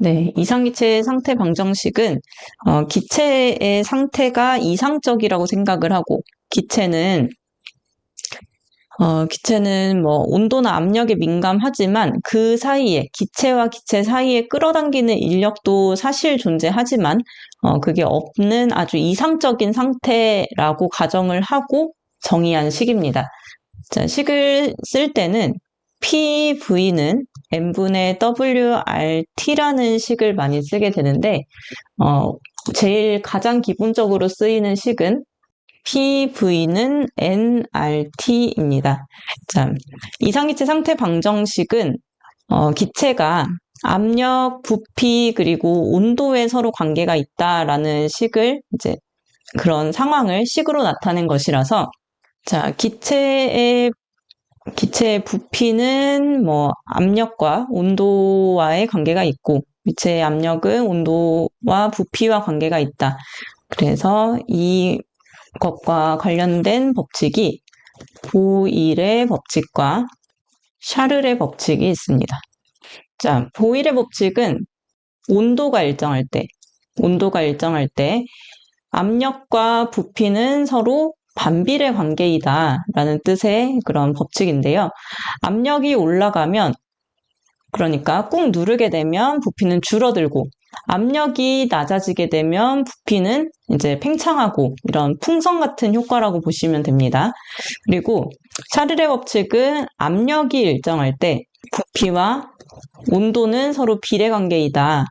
네, 이상기체 상태 방정식은 기체의 상태가 이상적이라고 생각을 하고 기체는 뭐 온도나 압력에 민감하지만 그 사이에 기체와 기체 사이에 끌어당기는 인력도 사실 존재하지만 그게 없는 아주 이상적인 상태라고 가정을 하고 정의한 식입니다. 자, 식을 쓸 때는 PV는 n분의 WRT라는 식을 많이 쓰게 되는데 제일 가장 기본적으로 쓰이는 식은 PV는 nRT입니다. 자, 이상기체 상태 방정식은 기체가 압력, 부피, 그리고 온도에 서로 관계가 있다라는 식을 그런 상황을 식으로 나타낸 것이라서 자, 기체의 부피는 뭐 압력과 온도와의 관계가 있고 기체의 압력은 온도와 부피와 관계가 있다. 그래서 이것과 관련된 법칙이 보일의 법칙과 샤를의 법칙이 있습니다. 자, 보일의 법칙은 온도가 일정할 때 압력과 부피는 서로 반비례 관계이다 라는 뜻의 그런 법칙인데요. 압력이 올라가면 그러니까 꾹 누르게 되면 부피는 줄어들고 압력이 낮아지게 되면 부피는 이제 팽창하고 이런 풍선 같은 효과라고 보시면 됩니다. 그리고 샤를의 법칙은 압력이 일정할 때 부피와 온도는 서로 비례 관계이다.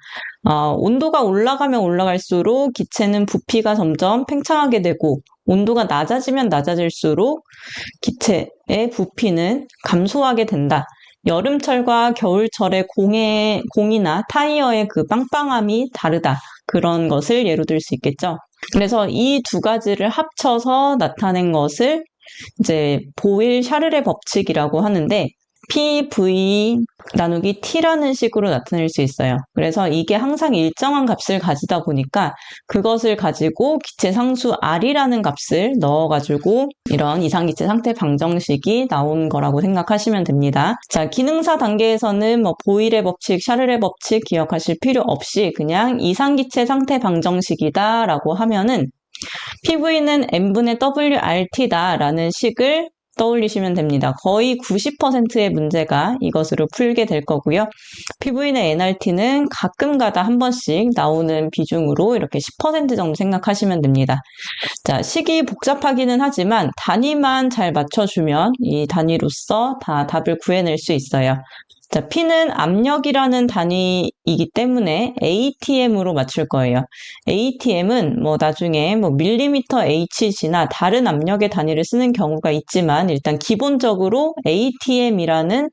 온도가 올라가면 올라갈수록 기체는 부피가 점점 팽창하게 되고 온도가 낮아지면 낮아질수록 기체의 부피는 감소하게 된다. 여름철과 겨울철의 공이나 타이어의 그 빵빵함이 다르다. 그런 것을 예로 들 수 있겠죠. 그래서 이 두 가지를 합쳐서 나타낸 것을 이제 보일 샤를의 법칙이라고 하는데 PV 나누기 T라는 식으로 나타낼 수 있어요. 그래서 이게 항상 일정한 값을 가지다 보니까 그것을 가지고 기체 상수 R이라는 값을 넣어가지고 이런 이상기체 상태 방정식이 나온 거라고 생각하시면 됩니다. 자, 기능사 단계에서는 뭐 보일의 법칙, 샤를의 법칙 기억하실 필요 없이 그냥 이상기체 상태 방정식이다 라고 하면은 PV는 n분의 WRT다 라는 식을 떠올리시면 됩니다. 거의 90%의 문제가 이것으로 풀게 될 거고요. PV는 nRT는 가끔가다 한 번씩 나오는 비중으로 이렇게 10% 정도 생각하시면 됩니다. 자, 식이 복잡하기는 하지만 단위만 잘 맞춰주면 이 단위로서 다 답을 구해낼 수 있어요. 자, P는 압력이라는 단위이기 때문에 ATM으로 맞출 거예요. ATM은 뭐 나중에 뭐 밀리미터 HG나 다른 압력의 단위를 쓰는 경우가 있지만 일단 기본적으로 ATM이라는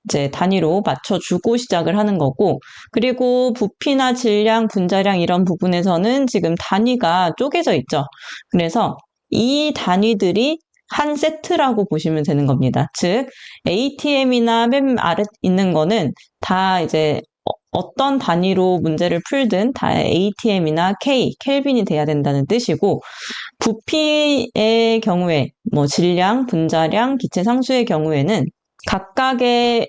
이제 단위로 맞춰주고 시작을 하는 거고, 그리고 부피나 질량, 분자량 이런 부분에서는 지금 단위가 쪼개져 있죠. 그래서 이 단위들이 한 세트라고 보시면 되는 겁니다. 즉, ATM이나 맨 아래 있는 거는 다 이제 어떤 단위로 문제를 풀든 다 ATM이나 켈빈이 돼야 된다는 뜻이고, 부피의 경우에 뭐 질량, 분자량, 기체 상수의 경우에는 각각의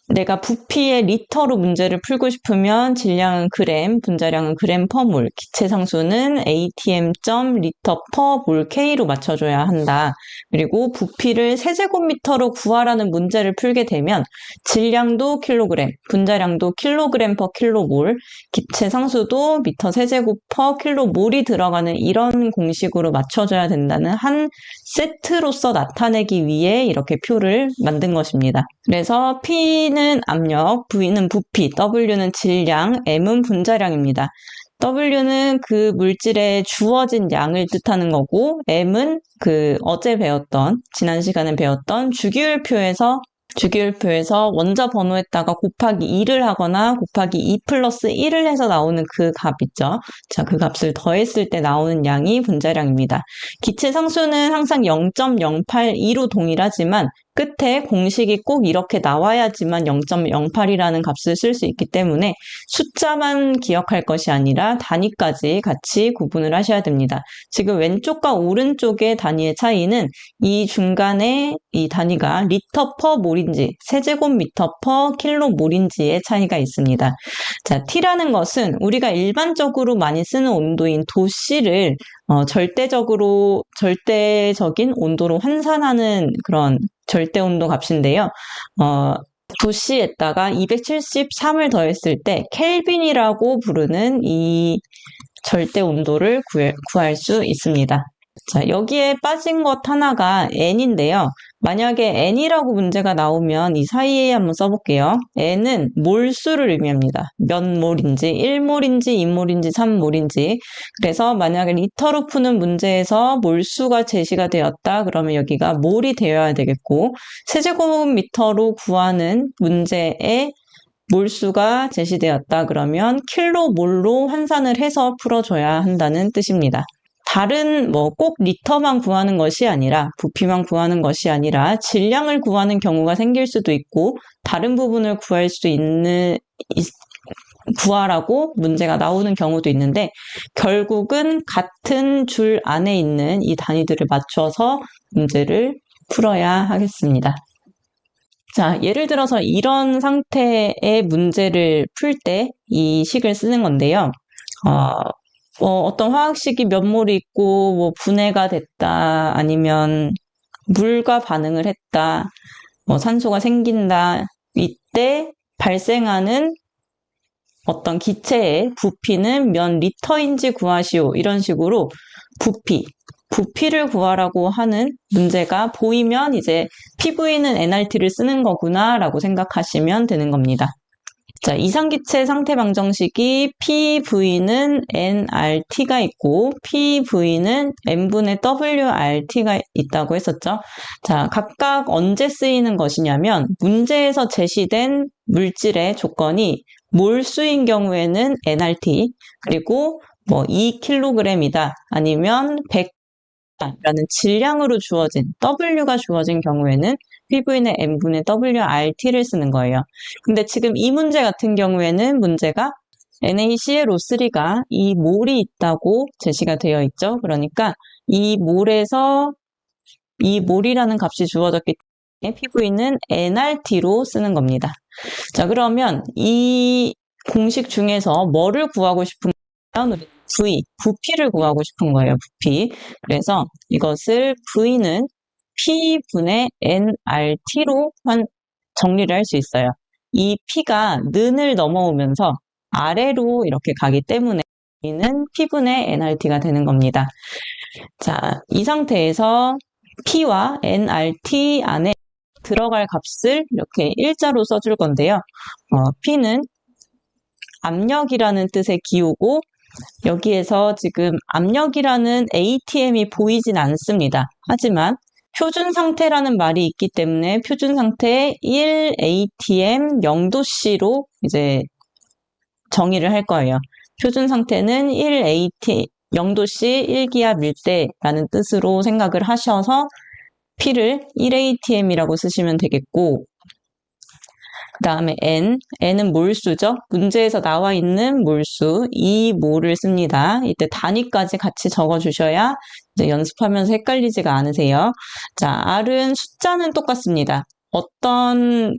내가 부피의 리터로 문제를 풀고 싶으면 질량은 그램, 분자량은 그램 퍼 몰, 기체 상수는 atm.리터 퍼 몰 K로 맞춰줘야 한다. 그리고 부피를 세제곱미터로 구하라는 문제를 풀게 되면 질량도 킬로그램, 분자량도 킬로그램 퍼 킬로몰, 기체 상수도 미터 세제곱 퍼 킬로몰이 들어가는 이런 공식으로 맞춰줘야 된다는 한 세트로서 나타내기 위해 이렇게 표를 만든 것입니다. 그래서 P는 압력, V는 부피, W는 질량, M은 분자량입니다. W는 그 물질에 주어진 양을 뜻하는 거고, M은 그 지난 시간에 배웠던 주기율표에서 원자 번호에다가 곱하기 2를 하거나 곱하기 2 플러스 1을 해서 나오는 그 값 있죠. 자, 그 값을 더했을 때 나오는 양이 분자량입니다. 기체 상수는 항상 0.082로 동일하지만 끝에 공식이 꼭 이렇게 나와야지만 0.08이라는 값을 쓸 수 있기 때문에 숫자만 기억할 것이 아니라 단위까지 같이 구분을 하셔야 됩니다. 지금 왼쪽과 오른쪽의 단위의 차이는 이 중간에 이 단위가 리터 퍼 몰인지, 세제곱미터 퍼 킬로몰인지의 차이가 있습니다. 자, T라는 것은 우리가 일반적으로 많이 쓰는 온도인 도씨를 절대적인 온도로 환산하는 그런 절대 온도 값인데요. 도씨에다가 273을 더했을 때 켈빈이라고 부르는 이 절대 온도를 구할 수 있습니다. 자, 여기에 빠진 것 하나가 N인데요. 만약에 N이라고 문제가 나오면 이 사이에 한번 써볼게요. N은 몰수를 의미합니다. 몇 몰인지, 1몰인지, 2몰인지, 3몰인지. 그래서 만약에 리터로 푸는 문제에서 몰수가 제시가 되었다. 그러면 여기가 몰이 되어야 되겠고, 세제곱미터로 구하는 문제에 몰수가 제시되었다. 그러면 킬로몰로 환산을 해서 풀어줘야 한다는 뜻입니다. 다른 꼭 리터만 구하는 것이 아니라 부피만 구하는 것이 아니라 질량을 구하는 경우가 생길 수도 있고 다른 부분을 구할 수 있는 구하라고 문제가 나오는 경우도 있는데 결국은 같은 줄 안에 있는 이 단위들을 맞춰서 문제를 풀어야 하겠습니다. 자, 예를 들어서 이런 상태의 문제를 풀 때 이 식을 쓰는 건데요. 어떤 화학식이 몇 몰이 있고, 분해가 됐다, 아니면 물과 반응을 했다, 산소가 생긴다, 이때 발생하는 어떤 기체의 부피는 몇 리터인지 구하시오. 이런 식으로 부피를 구하라고 하는 문제가 보이면 이제 PV는 nRT를 쓰는 거구나 라고 생각하시면 되는 겁니다. 자, 이상기체 상태 방정식이 PV는 nRT가 있고 PV는 n분의 WRT가 있다고 했었죠. 자, 각각 언제 쓰이는 것이냐면 문제에서 제시된 물질의 조건이 몰수인 경우에는 nRT 그리고 2kg이다 아니면 100라는 질량으로 주어진 W가 주어진 경우에는 PV는 n분의 WRT를 쓰는 거예요. 근데 지금 이 문제 같은 경우에는 문제가 NaClO3가 이 몰이 있다고 제시가 되어 있죠. 그러니까 이 몰에서 이 몰이라는 값이 주어졌기 때문에 PV는 nRT로 쓰는 겁니다. 자, 그러면 이 공식 중에서 뭐를 구하고 싶으면 부피를 구하고 싶은 거예요. 부피. 그래서 이것을 V는 P분의 nRT로 정리를 할 수 있어요. 이 P가 는을 넘어오면서 아래로 이렇게 가기 때문에 V는 P분의 nRT가 되는 겁니다. 자, 이 상태에서 P와 nRT 안에 들어갈 값을 이렇게 일자로 써줄 건데요. P는 압력이라는 뜻의 기호고 여기에서 지금 압력이라는 ATM이 보이진 않습니다. 하지만 표준 상태라는 말이 있기 때문에 표준 상태에 1ATM 0도C로 이제 정의를 할 거예요. 표준 상태는 1ATM 0도C 1기압 밀대라는 뜻으로 생각을 하셔서 P를 1ATM이라고 쓰시면 되겠고 그 다음에 N은 몰수죠. 문제에서 나와 있는 몰수, 이 몰을 씁니다. 이때 단위까지 같이 적어주셔야 이제 연습하면서 헷갈리지가 않으세요. 자, R은 숫자는 똑같습니다. 어떤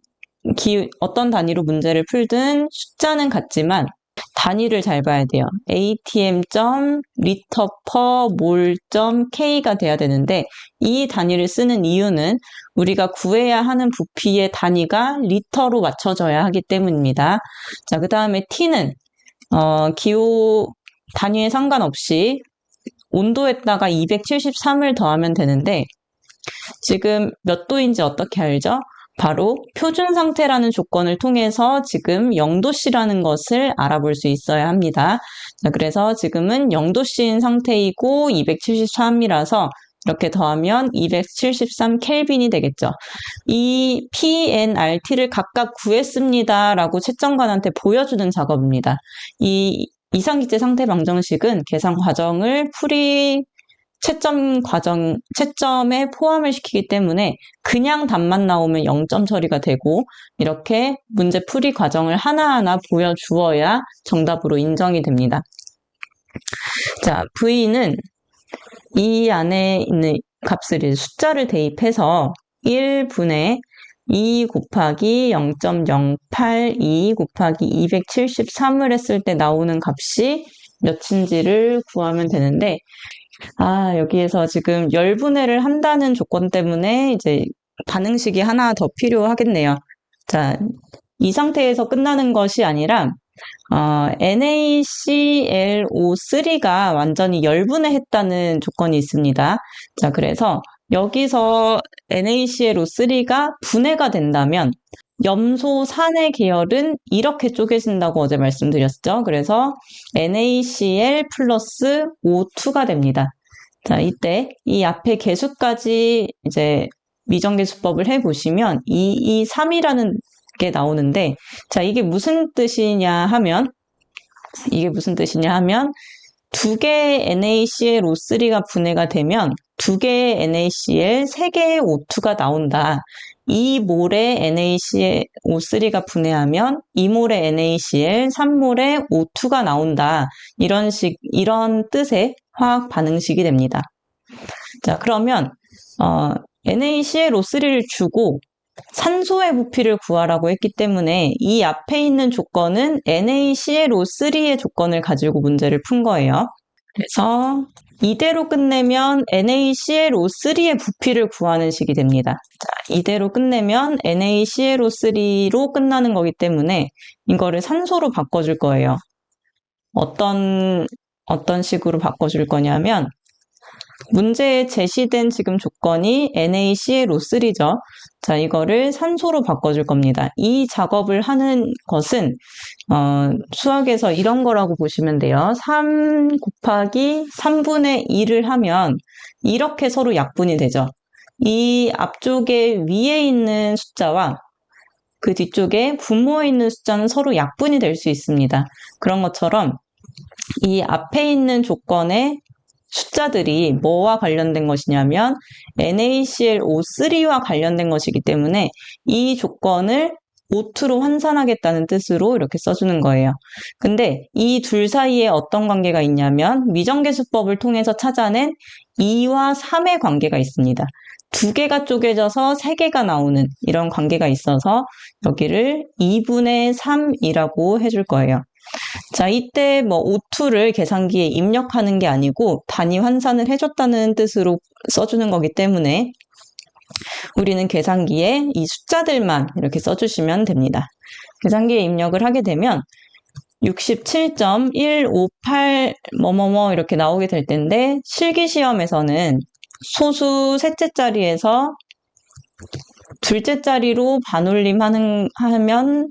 단위로 문제를 풀든 숫자는 같지만 단위를 잘 봐야 돼요. atm.l/몰.k가 돼야 되는데 이 단위를 쓰는 이유는 우리가 구해야 하는 부피의 단위가 리터로 맞춰져야 하기 때문입니다. 자, 그 다음에 T는 기호 단위에 상관없이 온도에다가 273을 더하면 되는데 지금 몇 도인지 어떻게 알죠? 바로 표준 상태라는 조건을 통해서 지금 0도씨라는 것을 알아볼 수 있어야 합니다. 자, 그래서 지금은 0도씨인 상태이고 273이라서 이렇게 더하면 273 켈빈이 되겠죠. 이 PNRT를 각각 구했습니다 라고 채점관한테 보여주는 작업입니다. 이 이상기체 상태 방정식은 계산 과정을 채점에 포함을 시키기 때문에 그냥 답만 나오면 0점 처리가 되고 이렇게 문제 풀이 과정을 하나하나 보여주어야 정답으로 인정이 됩니다. 자, V는 이 안에 있는 값을 숫자를 대입해서 1분의 2 곱하기 0.082 곱하기 273을 했을 때 나오는 값이 몇인지를 구하면 되는데, 여기에서 지금 열분해를 한다는 조건 때문에 이제 반응식이 하나 더 필요하겠네요. 자, 이 상태에서 끝나는 것이 아니라 NaClO3가 완전히 열분해했다는 조건이 있습니다. 자, 그래서 여기서 NaClO3가 분해가 된다면 염소 산의 계열은 이렇게 쪼개진다고 어제 말씀드렸죠. 그래서 NaCl 플러스 O2가 됩니다. 자, 이때 이 앞에 계수까지 이제 미정계수법을 해보시면 223이라는 게 나오는데, 자, 이게 무슨 뜻이냐 하면 두 개의 NaClO3가 분해가 되면 두 개의 NaCl, 세 개의 O2가 나온다. 2몰의 NaClO3가 분해하면 2몰의 NaCl, 3몰의 O2가 나온다. 이런 뜻의 화학 반응식이 됩니다. 자, 그러면 NaClO3를 주고 산소의 부피를 구하라고 했기 때문에 이 앞에 있는 조건은 NaClO3의 조건을 가지고 문제를 푼 거예요. 그래서 이대로 끝내면 NaClO3의 부피를 구하는 식이 됩니다. 자, 이대로 끝내면 NaClO3로 끝나는 거기 때문에 이거를 산소로 바꿔줄 거예요. 어떤 식으로 바꿔줄 거냐면, 문제에 제시된 지금 조건이 NaClO3죠. 자, 이거를 산소로 바꿔줄 겁니다. 이 작업을 하는 것은 수학에서 이런 거라고 보시면 돼요. 3 곱하기 3분의 2를 하면 이렇게 서로 약분이 되죠. 이 앞쪽에 위에 있는 숫자와 그 뒤쪽에 분모에 있는 숫자는 서로 약분이 될 수 있습니다. 그런 것처럼 이 앞에 있는 조건의 숫자들이 뭐와 관련된 것이냐면 NaClO3와 관련된 것이기 때문에 이 조건을 O2로 환산하겠다는 뜻으로 이렇게 써주는 거예요. 근데 이 둘 사이에 어떤 관계가 있냐면 미정계수법을 통해서 찾아낸 2와 3의 관계가 있습니다. 두 개가 쪼개져서 세 개가 나오는 이런 관계가 있어서 여기를 2분의 3이라고 해줄 거예요. 자, 이때 O2를 계산기에 입력하는 게 아니고 단위 환산을 해줬다는 뜻으로 써주는 거기 때문에 우리는 계산기에 이 숫자들만 이렇게 써주시면 됩니다. 계산기에 입력을 하게 되면 67.158 뭐뭐뭐 이렇게 나오게 될 텐데, 실기시험에서는 소수 셋째 자리에서 둘째 자리로 반올림하면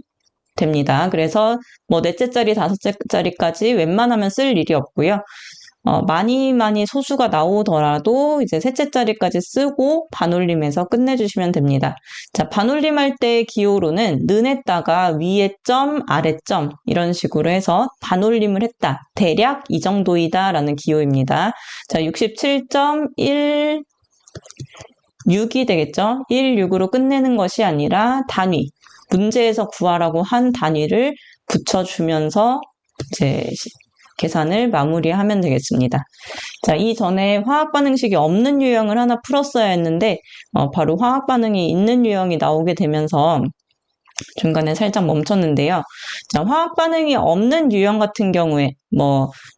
됩니다. 그래서 넷째 자리, 다섯째 자리까지 웬만하면 쓸 일이 없고요. 많이 소수가 나오더라도 이제 셋째 자리까지 쓰고 반올림해서 끝내주시면 됩니다. 자, 반올림할 때 기호로는 는에다가 위에 점, 아래 점 이런 식으로 해서 반올림을 했다. 대략 이 정도이다 라는 기호입니다. 자, 67.16이 되겠죠? 16으로 끝내는 것이 아니라 단위. 문제에서 구하라고 한 단위를 붙여주면서 이제 계산을 마무리하면 되겠습니다. 자, 이전에 화학 반응식이 없는 유형을 하나 풀었어야 했는데 바로 화학 반응이 있는 유형이 나오게 되면서 중간에 살짝 멈췄는데요. 자, 화학 반응이 없는 유형 같은 경우에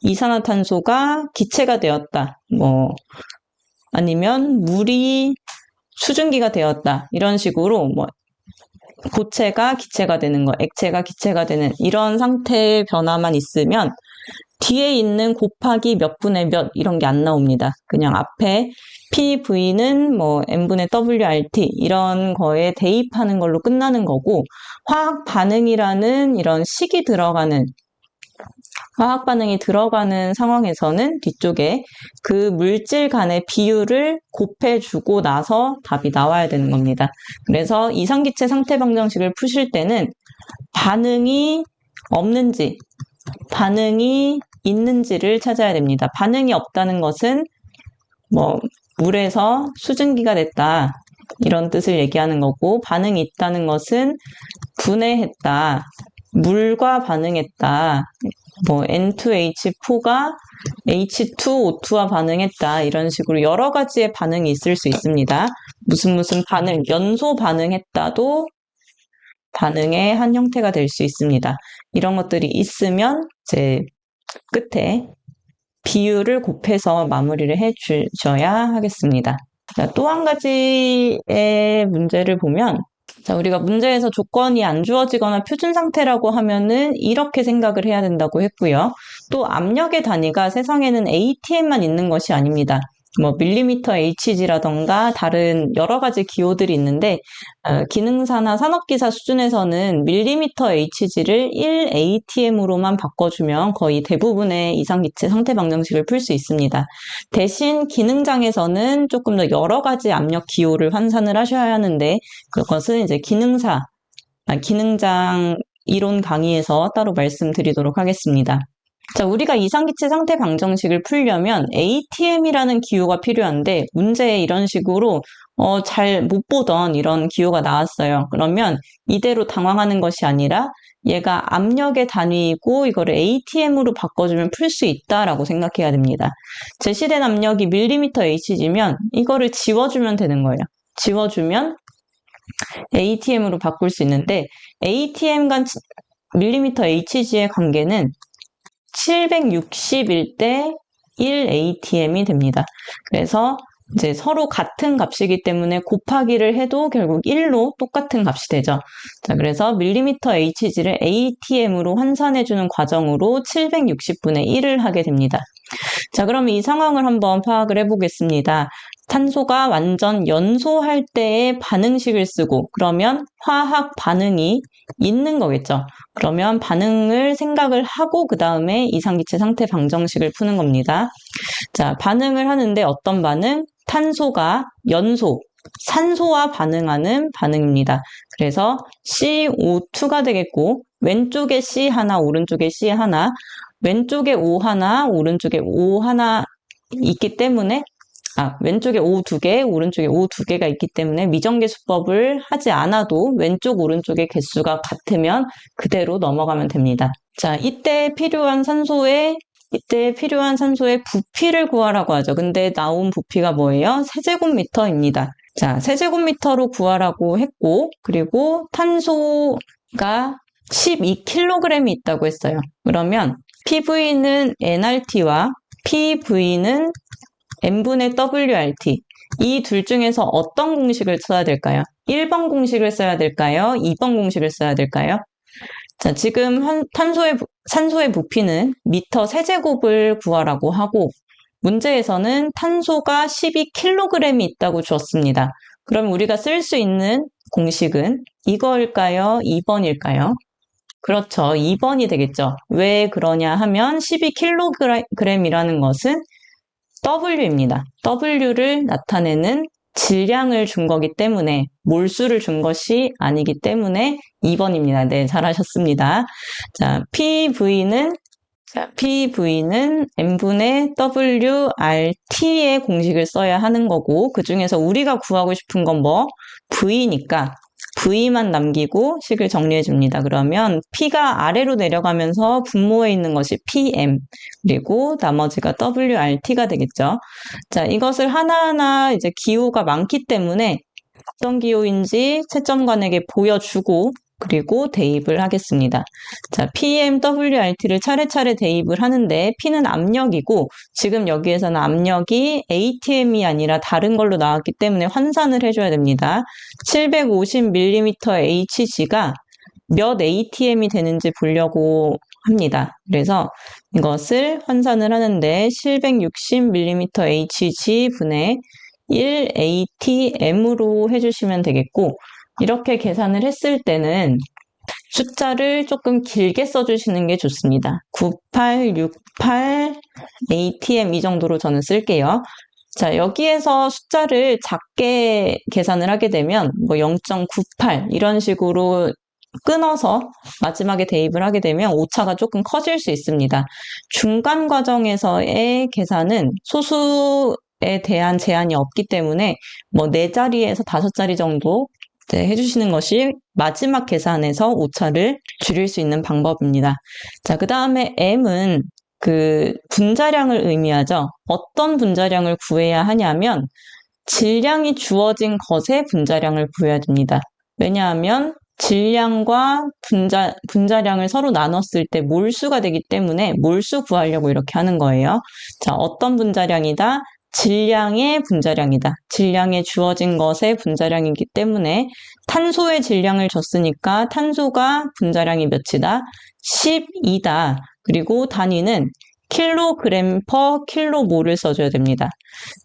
이산화탄소가 기체가 되었다. 아니면 물이 수증기가 되었다. 이런 식으로 고체가 기체가 되는 거, 액체가 기체가 되는 이런 상태의 변화만 있으면 뒤에 있는 곱하기 몇 분의 몇 이런 게 안 나옵니다. 그냥 앞에 PV는 N분의 WRT 이런 거에 대입하는 걸로 끝나는 거고, 화학 반응이라는 이런 식이 들어가는 화학 반응이 들어가는 상황에서는 뒤쪽에 그 물질 간의 비율을 곱해주고 나서 답이 나와야 되는 겁니다. 그래서 이상기체 상태 방정식을 푸실 때는 반응이 없는지, 반응이 있는지를 찾아야 됩니다. 반응이 없다는 것은 뭐 물에서 수증기가 됐다 이런 뜻을 얘기하는 거고, 반응이 있다는 것은 분해했다, 물과 반응했다, 뭐 N2H4가 H2O2와 반응했다 이런 식으로 여러 가지의 반응이 있을 수 있습니다. 무슨 반응, 연소 반응했다도 반응의 한 형태가 될 수 있습니다. 이런 것들이 있으면 이제 끝에 비율을 곱해서 마무리를 해 주셔야 하겠습니다. 또 한 가지의 문제를 보면, 자, 우리가 문제에서 조건이 안 주어지거나 표준 상태라고 하면은 이렇게 생각을 해야 된다고 했고요. 또 압력의 단위가 세상에는 ATM만 있는 것이 아닙니다. 뭐 밀리미터 HG라던가 다른 여러 가지 기호들이 있는데, 기능사나 산업기사 수준에서는 밀리미터 HG를 1ATM으로만 바꿔주면 거의 대부분의 이상기체 상태 방정식을 풀 수 있습니다. 대신 기능장에서는 조금 더 여러 가지 압력 기호를 환산을 하셔야 하는데, 그것은 이제 기능장 이론 강의에서 따로 말씀드리도록 하겠습니다. 자, 우리가 이상기체 상태 방정식을 풀려면 ATM이라는 기호가 필요한데, 문제에 이런 식으로 잘 못 보던 이런 기호가 나왔어요. 그러면 이대로 당황하는 것이 아니라 얘가 압력의 단위이고 이거를 ATM으로 바꿔주면 풀 수 있다라고 생각해야 됩니다. 제시된 압력이 밀리미터 Hg면 이거를 지워주면 되는 거예요. 지워주면 ATM으로 바꿀 수 있는데, ATM과 밀리미터 Hg의 관계는 761대 1ATM이 됩니다. 그래서 이제 서로 같은 값이기 때문에 곱하기를 해도 결국 1로 똑같은 값이 되죠. 자, 그래서 밀리미터 Hg를 ATM으로 환산해주는 과정으로 760분의 1을 하게 됩니다. 자, 그럼 이 상황을 한번 파악을 해보겠습니다. 탄소가 완전 연소할 때의 반응식을 쓰고, 그러면 화학 반응이 있는 거겠죠. 그러면 반응을 생각을 하고 그 다음에 이상기체 상태 방정식을 푸는 겁니다. 자, 반응을 하는데 어떤 반응? 탄소가 연소, 산소와 반응하는 반응입니다. 그래서 CO2가 되겠고, 왼쪽에 C 하나, 오른쪽에 C 하나, 왼쪽에 O 하나, 오른쪽에 O 하나 있기 때문에, 왼쪽에 O 2개, 오른쪽에 O 2개가 있기 때문에 미정계 수법을 하지 않아도 왼쪽, 오른쪽의 개수가 같으면 그대로 넘어가면 됩니다. 자, 이때 필요한 산소의 부피를 구하라고 하죠. 근데 나온 부피가 뭐예요? 세제곱미터입니다. 자, 세제곱미터로 구하라고 했고, 그리고 탄소가 12kg이 있다고 했어요. 그러면 PV는 nRT와 PV는 n분의 WRT, 이 둘 중에서 어떤 공식을 써야 될까요? 1번 공식을 써야 될까요? 2번 공식을 써야 될까요? 자, 지금 산소의 부피는 미터 세제곱을 구하라고 하고, 문제에서는 탄소가 12kg이 있다고 주었습니다. 그럼 우리가 쓸 수 있는 공식은 이거일까요? 2번일까요? 그렇죠. 2번이 되겠죠. 왜 그러냐 하면 12kg이라는 것은 W입니다. W를 나타내는 질량을 준 거기 때문에, 몰수를 준 것이 아니기 때문에 2번입니다. 네, 잘하셨습니다. 자, PV는 n분의 WRT의 공식을 써야 하는 거고, 그 중에서 우리가 구하고 싶은 건 뭐? V니까 V만 남기고 식을 정리해 줍니다. 그러면 P가 아래로 내려가면서 분모에 있는 것이 PM, 그리고 나머지가 WRT가 되겠죠. 자, 이것을 하나하나 이제 기호가 많기 때문에 어떤 기호인지 채점관에게 보여주고, 그리고 대입을 하겠습니다. 자, PM, WRT를 차례차례 대입을 하는데, P는 압력이고, 지금 여기에서는 압력이 ATM이 아니라 다른 걸로 나왔기 때문에 환산을 해줘야 됩니다. 750mm HG가 몇 ATM이 되는지 보려고 합니다. 그래서 이것을 환산을 하는데 760mm HG 분의 1ATM으로 해주시면 되겠고, 이렇게 계산을 했을 때는 숫자를 조금 길게 써주시는 게 좋습니다. 9868 ATM 이 정도로 저는 쓸게요. 자, 여기에서 숫자를 작게 계산을 하게 되면 뭐 0.98 이런 식으로 끊어서 마지막에 대입을 하게 되면 오차가 조금 커질 수 있습니다. 중간 과정에서의 계산은 소수 대한 제한이 없기 때문에 뭐 4자리에서 5자리 정도 해주시는 것이 마지막 계산에서 오차를 줄일 수 있는 방법입니다. 자, 그 다음에 M은 그 분자량을 의미하죠. 어떤 분자량을 구해야 하냐면 질량이 주어진 것의 분자량을 구해야 됩니다. 왜냐하면 질량과 분자량을 서로 나눴을 때 몰수가 되기 때문에 몰수 구하려고 이렇게 하는 거예요. 자, 어떤 분자량이다? 질량의 분자량이다. 질량에 주어진 것의 분자량이기 때문에 탄소의 질량을 줬으니까 탄소가 분자량이 몇이다? 12다. 그리고 단위는 킬로그램 퍼 킬로몰을 써줘야 됩니다.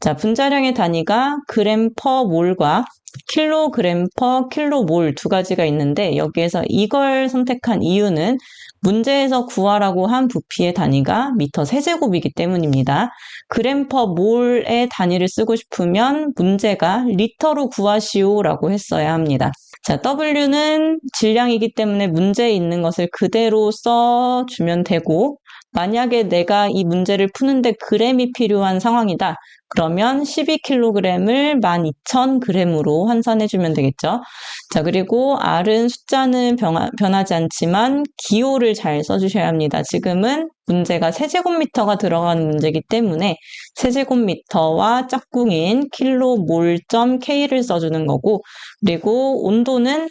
자, 분자량의 단위가 그램 퍼 몰과 킬로그램 퍼 킬로몰 두 가지가 있는데 여기에서 이걸 선택한 이유는 문제에서 구하라고 한 부피의 단위가 미터 세제곱이기 때문입니다. 그램 퍼 몰의 단위를 쓰고 싶으면 문제가 리터로 구하시오라고 했어야 합니다. 자, W는 질량이기 때문에 문제에 있는 것을 그대로 써주면 되고 만약에 내가 이 문제를 푸는데 그램이 필요한 상황이다. 그러면 12kg을 12,000g으로 환산해주면 되겠죠. 자, 그리고 R은 숫자는 변하지 않지만 기호를 잘 써주셔야 합니다. 지금은 문제가 세제곱미터가 들어가는 문제이기 때문에 세제곱미터와 짝꿍인 kmol.k를 써주는 거고 그리고 온도는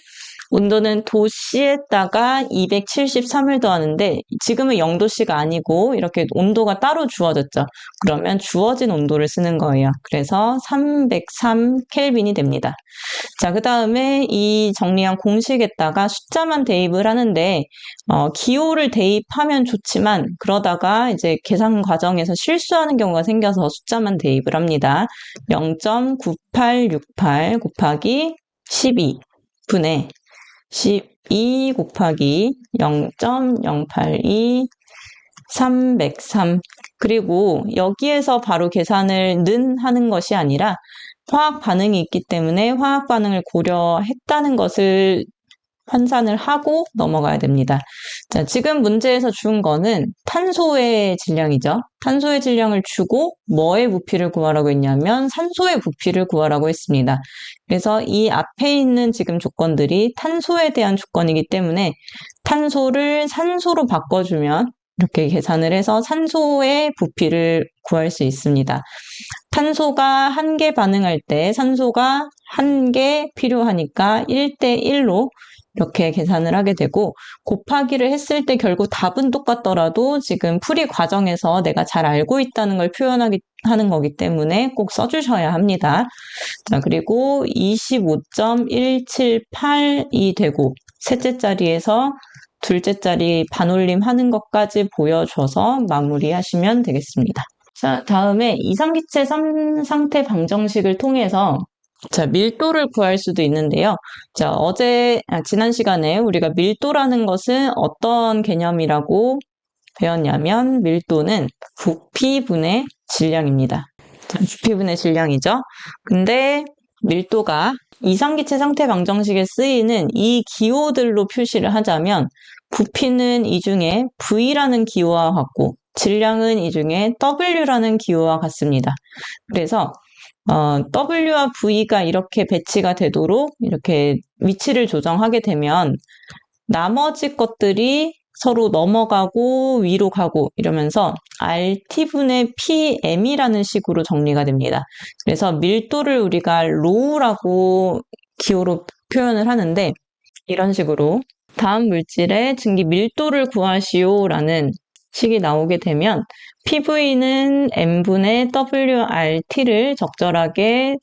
도씨에다가 273을 더하는데 지금은 0도씨가 아니고 이렇게 온도가 따로 주어졌죠. 그러면 주어진 온도를 쓰는 거예요. 그래서 303 켈빈이 됩니다. 자, 그 다음에 이 정리한 공식에다가 숫자만 대입을 하는데 기호를 대입하면 좋지만 그러다가 이제 계산 과정에서 실수하는 경우가 생겨서 숫자만 대입을 합니다. 0.9868 곱하기 12분의 12 곱하기 0.082 303 그리고 여기에서 바로 계산을 하는 것이 아니라 화학 반응이 있기 때문에 화학 반응을 고려했다는 것을 환산을 하고 넘어가야 됩니다. 자, 지금 문제에서 준 거는 탄소의 질량이죠. 탄소의 질량을 주고 뭐의 부피를 구하라고 했냐면 산소의 부피를 구하라고 했습니다. 그래서 이 앞에 있는 지금 조건들이 탄소에 대한 조건이기 때문에 탄소를 산소로 바꿔주면 이렇게 계산을 해서 산소의 부피를 구할 수 있습니다. 탄소가 1개 반응할 때 산소가 1개 필요하니까 1대1로 이렇게 계산을 하게 되고 곱하기를 했을 때 결국 답은 똑같더라도 지금 풀이 과정에서 내가 잘 알고 있다는 걸 하는 거기 때문에 꼭 써주셔야 합니다. 자, 그리고 25.178이 되고 셋째 자리에서 둘째 자리 반올림 하는 것까지 보여줘서 마무리하시면 되겠습니다. 자, 다음에 이상기체 상태 방정식을 통해서 자, 밀도를 구할 수도 있는데요. 자, 지난 시간에 우리가 밀도라는 것은 어떤 개념이라고 배웠냐면 밀도는 부피분의 질량입니다. 자, 부피분의 질량이죠. 근데 밀도가 이상기체 상태 방정식에 쓰이는 이 기호들로 표시를 하자면 부피는 이 중에 V라는 기호와 같고 질량은 이 중에 W라는 기호와 같습니다. 그래서 W와 V가 이렇게 배치가 되도록 이렇게 위치를 조정하게 되면 나머지 것들이 서로 넘어가고 위로 가고 이러면서 RT분의 PM이라는 식으로 정리가 됩니다. 그래서 밀도를 우리가 로우라고 기호로 표현을 하는데 이런 식으로 다음 물질의 증기 밀도를 구하시오라는 식이 나오게 되면 PV는 M분의 WRT를 적절하게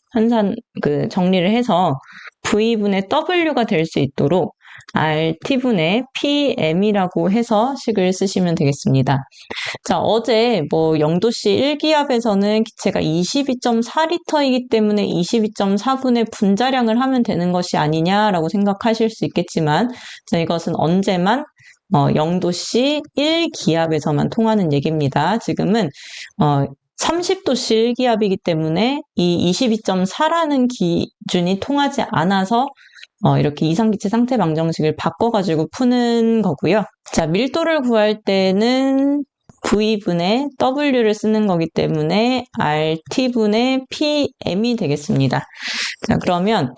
정리를 해서 V분의 W가 될 수 있도록 RT분의 PM이라고 해서 식을 쓰시면 되겠습니다. 자, 어제 0도씨 1기압에서는 기체가 22.4리터이기 때문에 22.4분의 분자량을 하면 되는 것이 아니냐라고 생각하실 수 있겠지만 자, 이것은 언제만 0도씨 1기압에서만 통하는 얘기입니다. 지금은 30도씨 1기압이기 때문에 이 22.4라는 기준이 통하지 않아서 이렇게 이상기체 상태 방정식을 바꿔가지고 푸는 거고요. 자, 밀도를 구할 때는 V분의 W를 쓰는 거기 때문에 RT분의 PM이 되겠습니다. 자, 그러면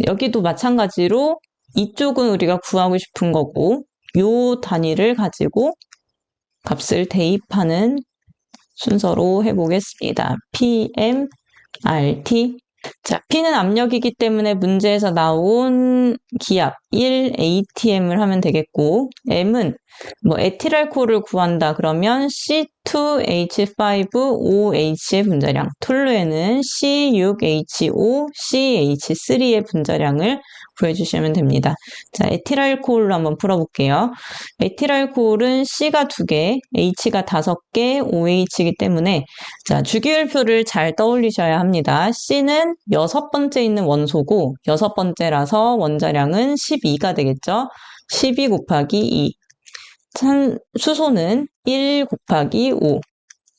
여기도 마찬가지로 이쪽은 우리가 구하고 싶은 거고 요 단위를 가지고 값을 대입하는 순서로 해보겠습니다. PM, RT. 자, P는 압력이기 때문에 문제에서 나온 기압 1atm을 하면 되겠고, M은 뭐 에틸알코올을 구한다 그러면 C2H5OH의 분자량, 툴루에는 C6H5, CH3의 분자량을 구해주시면 됩니다. 자, 에틸알코올로 한번 풀어볼게요. 에틸알코올은 C가 2개, H가 5개, OH이기 때문에 자, 주기율표를 잘 떠올리셔야 합니다. C는 6번째 있는 원소고 6번째라서 원자량은 12가 되겠죠. 12 곱하기 2. 수소는 1 곱하기 5.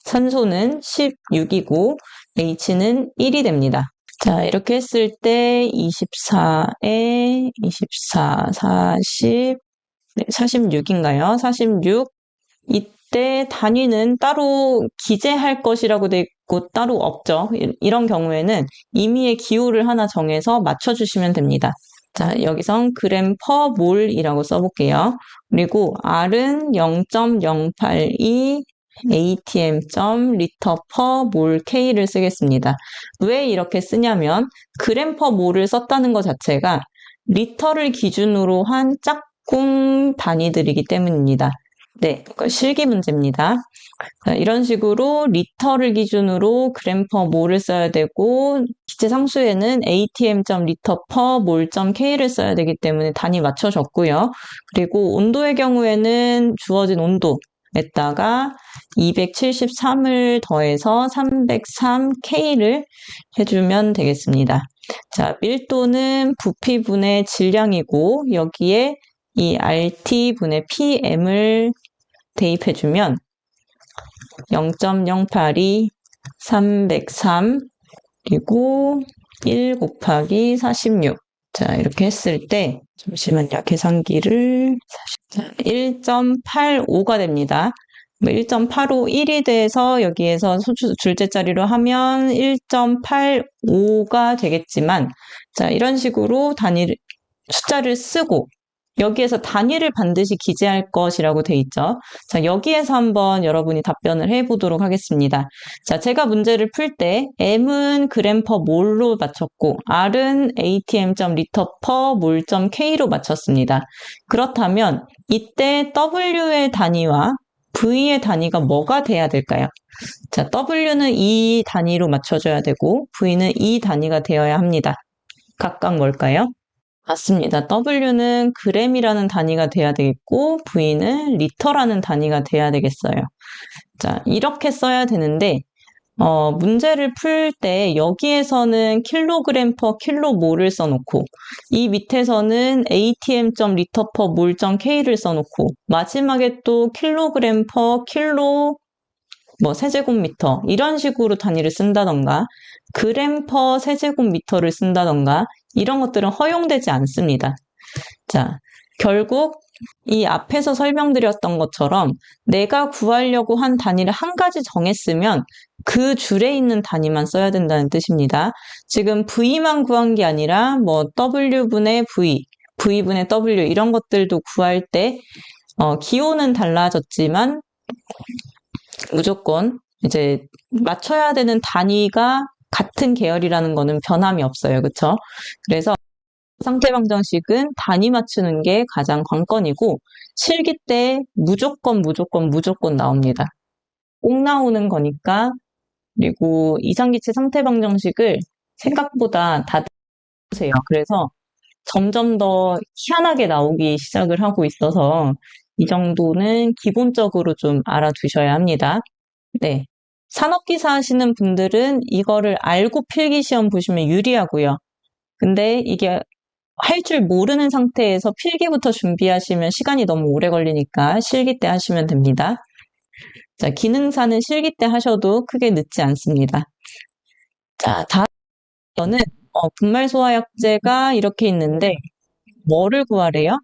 산소는 16이고 H는 1이 됩니다. 자, 이렇게 했을 때 24에 24, 40, 46인가요? 46. 이때 단위는 따로 기재할 것이라고 돼 있고 따로 없죠. 이런 경우에는 임의의 기호를 하나 정해서 맞춰주시면 됩니다. 자, 여기선 그램 퍼 몰이라고 써볼게요. 그리고 R은 0.082 atm.리터 퍼 몰 K를 쓰겠습니다. 왜 이렇게 쓰냐면 그램 퍼 몰을 썼다는 것 자체가 리터를 기준으로 한 짝꿍 단위들이기 때문입니다. 네, 실기 문제입니다. 자, 이런 식으로 리터를 기준으로 그램 퍼 몰을 써야 되고 기체 상수에는 atm.리터 퍼 몰.k를 써야 되기 때문에 단위 맞춰줬고요. 그리고 온도의 경우에는 주어진 온도에다가 273을 더해서 303K를 해주면 되겠습니다. 자, 밀도는 부피분의 질량이고 여기에 이 RT분의 PM을 대입해주면 0.082, 303, 그리고 1 곱하기 46. 자, 이렇게 했을 때, 잠시만요. 계산기를, 1.85가 됩니다. 1.85, 1이 돼서 여기에서 둘째 자리로 하면 1.85가 되겠지만, 자, 이런 식으로 숫자를 쓰고, 여기에서 단위를 반드시 기재할 것이라고 돼 있죠. 자, 여기에서 한번 여러분이 답변을 해보도록 하겠습니다. 자, 제가 문제를 풀 때 M은 그램 퍼 몰로 맞췄고 R은 atm.리터 퍼 몰.k로 맞췄습니다. 그렇다면 이때 W의 단위와 V의 단위가 뭐가 돼야 될까요? 자, W는 이 단위로 맞춰줘야 되고 V는 이 단위가 되어야 합니다. 각각 뭘까요? 맞습니다. W는 그램이라는 단위가 돼야 되겠고 V는 리터라는 단위가 돼야 되겠어요. 자, 이렇게 써야 되는데 문제를 풀 때 여기에서는 킬로그램 퍼 킬로몰을 써놓고 이 밑에서는 atm.리터 퍼 몰.k를 써놓고 마지막에 또 킬로그램 퍼 킬로 세제곱미터 이런 식으로 단위를 쓴다던가 그램 퍼 세제곱미터를 쓴다던가 이런 것들은 허용되지 않습니다. 자, 결국 이 앞에서 설명드렸던 것처럼 내가 구하려고 한 단위를 한 가지 정했으면 그 줄에 있는 단위만 써야 된다는 뜻입니다. 지금 V만 구한 게 아니라 W분의 V, V분의 W 이런 것들도 구할 때 기호는 달라졌지만 무조건 이제 맞춰야 되는 단위가 같은 계열이라는 거는 변함이 없어요. 그렇죠? 그래서 상태 방정식은 단위 맞추는 게 가장 관건이고 실기 때 무조건 나옵니다. 꼭 나오는 거니까. 그리고 이상기체 상태 방정식을 생각보다 다들 보세요. 그래서 점점 더 희한하게 나오기 시작을 하고 있어서 이 정도는 기본적으로 좀 알아두셔야 합니다. 네. 산업기사 하시는 분들은 이거를 알고 필기시험 보시면 유리하고요. 근데 이게 할 줄 모르는 상태에서 필기부터 준비하시면 시간이 너무 오래 걸리니까 실기 때 하시면 됩니다. 자, 기능사는 실기 때 하셔도 크게 늦지 않습니다. 자, 다음은 분말소화약제가 이렇게 있는데 뭐를 구하래요?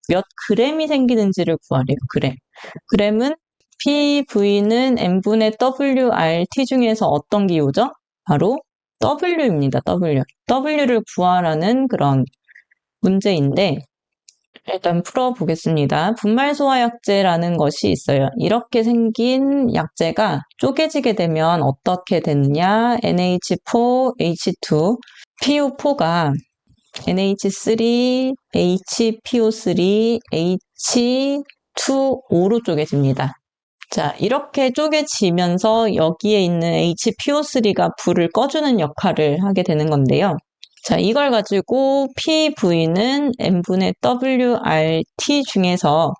몇 그램이 생기는지를 구하래요. 그램. 그램은 PV는 N분의 WRT 중에서 어떤 기호죠? 바로 W입니다. W. W를 구하라는 그런 문제인데 일단 풀어보겠습니다. 분말소화약제라는 것이 있어요. 이렇게 생긴 약제가 쪼개지게 되면 어떻게 되느냐? NH4, H2, PO4가 NH3, HPO3, H2O로 쪼개집니다. 자, 이렇게 쪼개지면서 여기에 있는 HPO3가 불을 꺼주는 역할을 하게 되는 건데요. 자, 이걸 가지고 PV는 N분의 WRT 중에서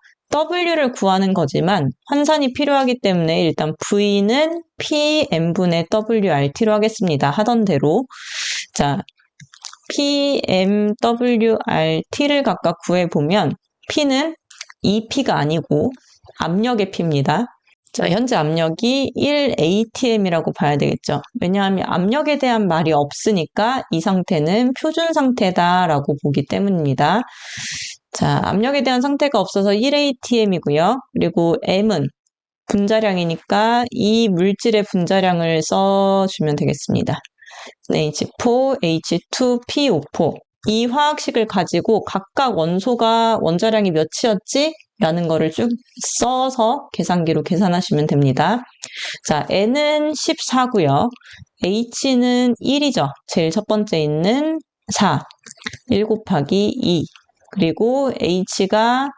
W를 구하는 거지만 환산이 필요하기 때문에 일단 V는 PM분의 WRT로 하겠습니다. 하던 대로. 자, PMWRT를 각각 구해보면 P는 EP가 아니고 압력의 P입니다. 자, 현재 압력이 1atm이라고 봐야 되겠죠. 왜냐하면 압력에 대한 말이 없으니까 이 상태는 표준 상태다라고 보기 때문입니다. 자, 압력에 대한 상태가 없어서 1atm이고요. 그리고 m은 분자량이니까 이 물질의 분자량을 써주면 되겠습니다. H4, H2, PO4. 이 화학식을 가지고 각각 원소가 원자량이 몇이었지? 라는 거를 쭉 써서 계산기로 계산하시면 됩니다. 자, N은 14고요. H는 1이죠. 제일 첫 번째 있는 4. 1 곱하기 2. 그리고 H가,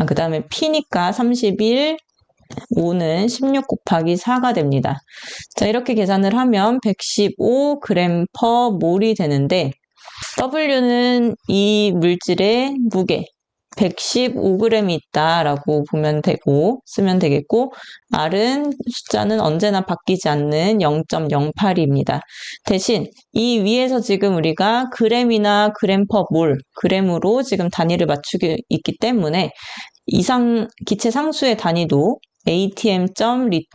그 다음에 P니까 31, 5는 16 곱하기 4가 됩니다. 자, 이렇게 계산을 하면 115g/몰이 되는데 W는 이 물질의 무게 115g이 있다라고 보면 되고 쓰면 되겠고 R은 숫자는 언제나 바뀌지 않는 0.08입니다. 대신 이 위에서 지금 우리가 g이나 g/몰, g으로 지금 단위를 맞추고 있기 때문에 이상 기체 상수의 단위도 atm.l/몰.k로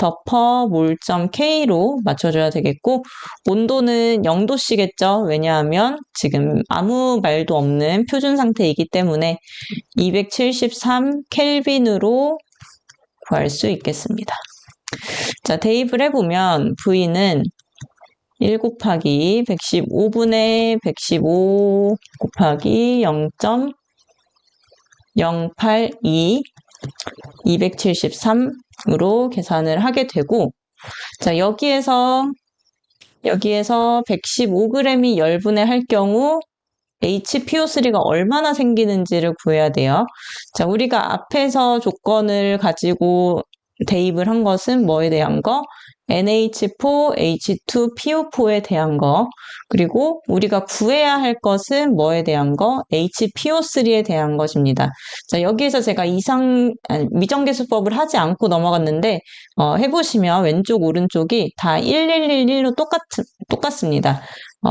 맞춰줘야 되겠고 온도는 0도씨겠죠. 왜냐하면 지금 아무 말도 없는 표준 상태이기 때문에 273 켈빈으로 구할 수 있겠습니다. 자, 대입을 해보면 V는 1 곱하기 115분의 115 곱하기 0.082 273으로 계산을 하게 되고 자, 여기에서 115g이 열분해 할 경우 HPO3가 얼마나 생기는지를 구해야 돼요. 자, 우리가 앞에서 조건을 가지고 대입을 한 것은 뭐에 대한 거? NH4, H2, PO4에 대한 거. 그리고 우리가 구해야 할 것은 뭐에 대한 거? HPO3에 대한 것입니다. 자, 여기에서 제가 미정계수법을 하지 않고 넘어갔는데, 해보시면 왼쪽, 오른쪽이 다 1111로 똑같습니다.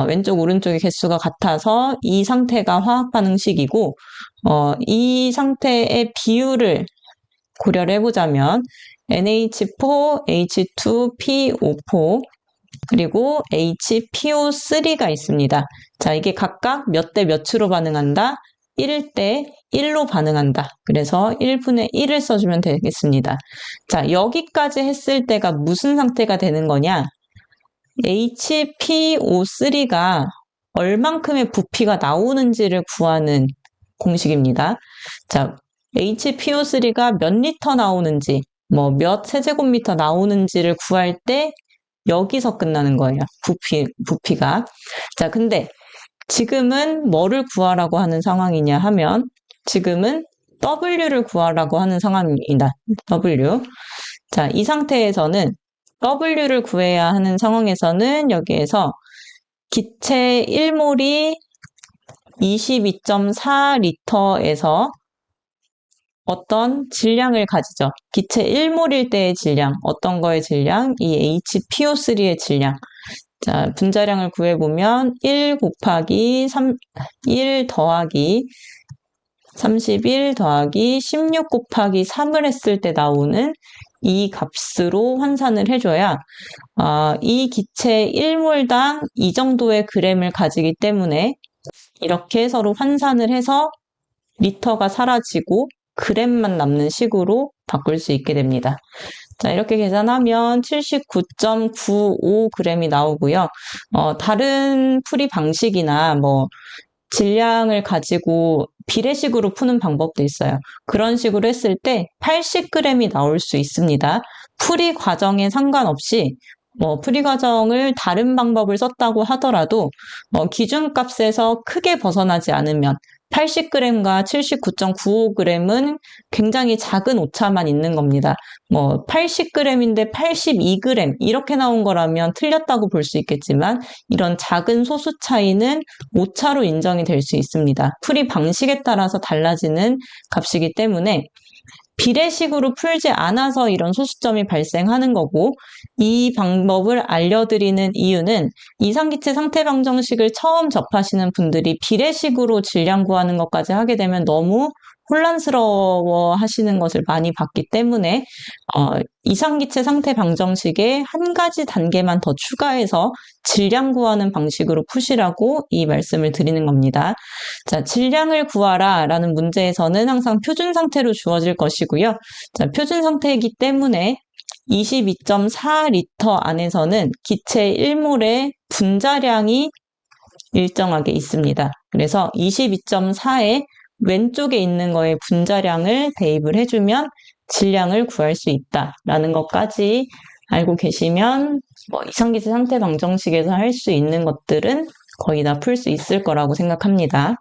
왼쪽, 오른쪽의 개수가 같아서 이 상태가 화학 반응식이고, 이 상태의 비율을 고려를 해보자면, NH4, H2, PO4, 그리고 HPO3가 있습니다. 자, 이게 각각 몇 대 몇으로 반응한다? 1대 1로 반응한다. 그래서 1분의 1을 써주면 되겠습니다. 자, 여기까지 했을 때가 무슨 상태가 되는 거냐? HPO3가 얼만큼의 부피가 나오는지를 구하는 공식입니다. 자, HPO3가 몇 리터 나오는지, 몇 세제곱미터 나오는지를 구할 때 여기서 끝나는 거예요. 부피가. 자, 근데 지금은 뭐를 구하라고 하는 상황이냐 하면 지금은 W를 구하라고 하는 상황입니다. W. 자, 이 상태에서는 W를 구해야 하는 상황에서는 여기에서 기체 1몰이 22.4리터에서 어떤 질량을 가지죠. 기체 1몰일 때의 질량, 어떤 거의 질량? 이 HPO3의 질량. 자, 분자량을 구해보면 1 더하기 31 더하기 16 곱하기 3을 했을 때 나오는 이 값으로 환산을 해줘야 이 기체 1몰당 이 정도의 그램을 가지기 때문에 이렇게 서로 환산을 해서 리터가 사라지고 g만 남는 식으로 바꿀 수 있게 됩니다. 자, 이렇게 계산하면 79.95g이 나오고요. 다른 풀이 방식이나 질량을 가지고 비례식으로 푸는 방법도 있어요. 그런 식으로 했을 때 80g이 나올 수 있습니다. 풀이 과정에 상관없이 풀이 과정을 다른 방법을 썼다고 하더라도 기준값에서 크게 벗어나지 않으면 80g과 79.95g은 굉장히 작은 오차만 있는 겁니다. 80g인데 82g 이렇게 나온 거라면 틀렸다고 볼 수 있겠지만 이런 작은 소수 차이는 오차로 인정이 될 수 있습니다. 풀이 방식에 따라서 달라지는 값이기 때문에 비례식으로 풀지 않아서 이런 소수점이 발생하는 거고, 이 방법을 알려드리는 이유는 이상기체 상태방정식을 처음 접하시는 분들이 비례식으로 질량 구하는 것까지 하게 되면 너무 혼란스러워 하시는 것을 많이 봤기 때문에 이상기체 상태 방정식에 한 가지 단계만 더 추가해서 질량 구하는 방식으로 푸시라고 이 말씀을 드리는 겁니다. 자, 질량을 구하라 라는 문제에서는 항상 표준 상태로 주어질 것이고요. 자, 표준 상태이기 때문에 22.4리터 안에서는 기체 1몰의 분자량이 일정하게 있습니다. 그래서 22.4에 왼쪽에 있는 거에 분자량을 대입을 해주면 질량을 구할 수 있다라는 것까지 알고 계시면 이상기체 상태 방정식에서 할 수 있는 것들은 거의 다 풀 수 있을 거라고 생각합니다.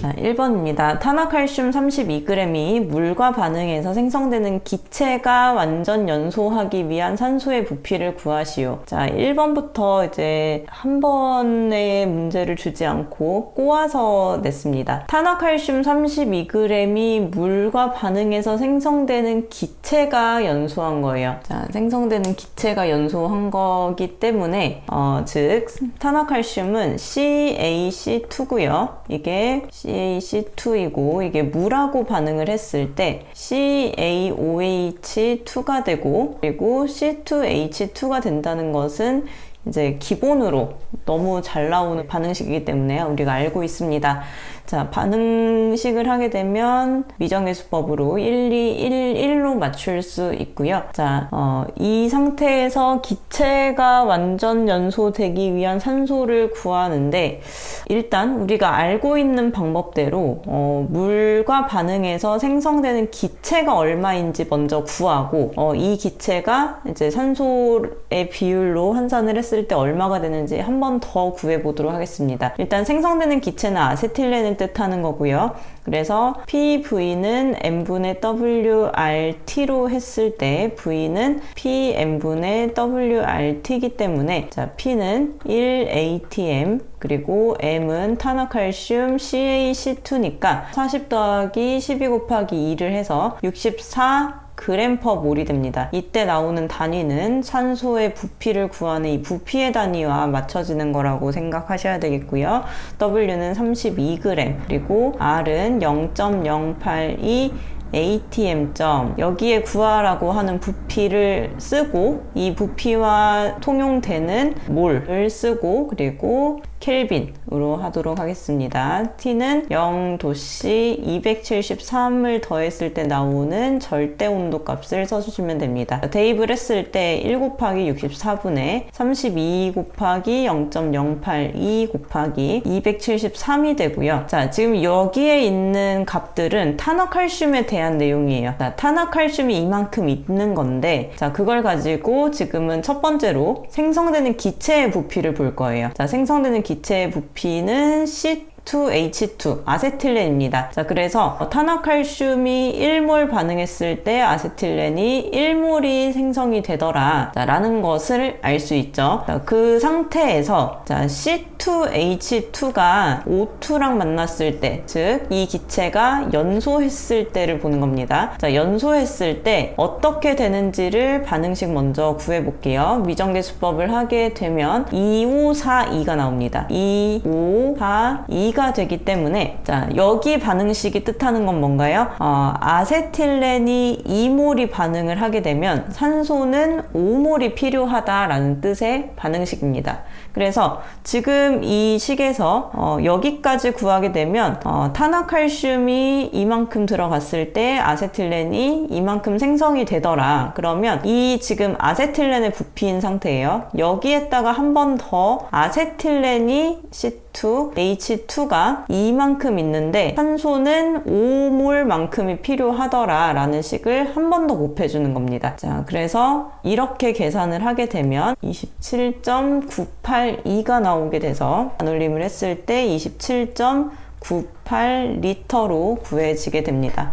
자, 1번입니다. 탄화칼슘 32g이 물과 반응해서 생성되는 기체가 완전 연소하기 위한 산소의 부피를 구하시오. 자, 1번부터 이제 한 번의 문제를 주지 않고 꼬아서 냈습니다. 탄화칼슘 32g이 물과 반응해서 생성되는 기체가 연소한 거예요. 자, 생성되는 기체가 연소한 거기 때문에 즉 탄화칼슘은 CaC2고요. 이게 CaC2이고 이게 물하고 반응을 했을 때 CaOH2가 되고 그리고 C2H2가 된다는 것은 이제 기본으로 너무 잘 나오는 반응식이기 때문에 우리가 알고 있습니다. 자, 반응식을 하게 되면 미정계수법으로 1, 2, 1, 1로 맞출 수 있고요. 자, 이 상태에서 기체가 완전 연소되기 위한 산소를 구하는데 일단 우리가 알고 있는 방법대로 물과 반응해서 생성되는 기체가 얼마인지 먼저 구하고 이 기체가 이제 산소의 비율로 환산을 했을 때 얼마가 되는지 한 번 더 구해 보도록 하겠습니다. 일단 생성되는 기체는 아세틸렌을 뜻하는 거고요. 그래서 PV는 N분의 WRT로 했을 때 V는 PN분의 WRT이기 때문에 자, P는 1ATM 그리고 M은 탄화칼슘 CaC2니까 40 더하기 12 곱하기 2를 해서 64 g/몰이 됩니다. 이때 나오는 단위는 산소의 부피를 구하는 이 부피의 단위와 맞춰지는 거라고 생각하셔야 되겠고요. W는 32g 그리고 R은 0.082 ATM. 여기에 구하라고 하는 부피를 쓰고 이 부피와 통용되는 몰을 쓰고 그리고 켈빈으로 하도록 하겠습니다. T는 0도씨 273을 더했을 때 나오는 절대 온도 값을 써주시면 됩니다. 대입을 했을 때 1 곱하기 64분의 32 곱하기 0.082 곱하기 273이 되고요. 자, 지금 여기에 있는 값들은 탄화칼슘에 대한 내용이에요. 자, 탄화칼슘이 이만큼 있는 건데 자, 그걸 가지고 지금은 첫 번째로 생성되는 기체의 부피를 볼 거예요. 자, 생성되는 기체의 부피는 C2H2 아세틸렌입니다. 자, 그래서 탄화칼슘이 1몰 반응했을 때 아세틸렌이 1몰이 생성이 되더라 자, 라는 것을 알 수 있죠. 자, 그 상태에서 자, C2H2가 O2랑 만났을 때, 즉 이 기체가 연소했을 때를 보는 겁니다. 자, 연소했을 때 어떻게 되는지를 반응식 먼저 구해볼게요. 미정계수법을 하게 되면 2542가 나옵니다. 2542 2가 되기 때문에, 자, 여기 반응식이 뜻하는 건 뭔가요? 아세틸렌이 2몰이 반응을 하게 되면 산소는 5몰이 필요하다라는 뜻의 반응식입니다. 그래서 지금 이 식에서 여기까지 구하게 되면 탄화칼슘이 이만큼 들어갔을 때 아세틸렌이 이만큼 생성이 되더라. 그러면 이 지금 아세틸렌의 부피인 상태예요. 여기에다가 한 번 더 아세틸렌이 C2, H2가 이만큼 있는데 산소는 5몰만큼이 필요하더라 라는 식을 한 번 더 곱해주는 겁니다. 자, 그래서 이렇게 계산을 하게 되면 27.982가 나오게 돼서 반올림을 했을 때 27.98리터로 구해지게 됩니다.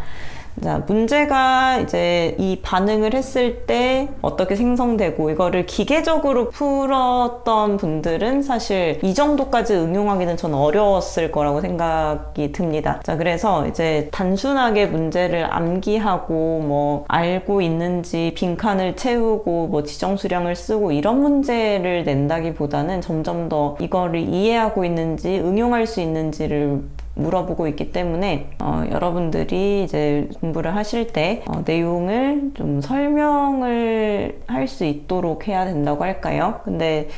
자, 문제가 이제 이 반응을 했을 때 어떻게 생성되고 이거를 기계적으로 풀었던 분들은 사실 이 정도까지 응용하기는 전 어려웠을 거라고 생각이 듭니다. 자, 그래서 이제 단순하게 문제를 암기하고 뭐 알고 있는지 빈칸을 채우고 뭐 지정수량을 쓰고 이런 문제를 낸다기보다는 점점 더 이거를 이해하고 있는지 응용할 수 있는지를 물어보고 있기 때문에 여러분들이 이제 공부를 하실 때 내용을 좀 설명을 할 수 있도록 해야 된다고 할까요? 근데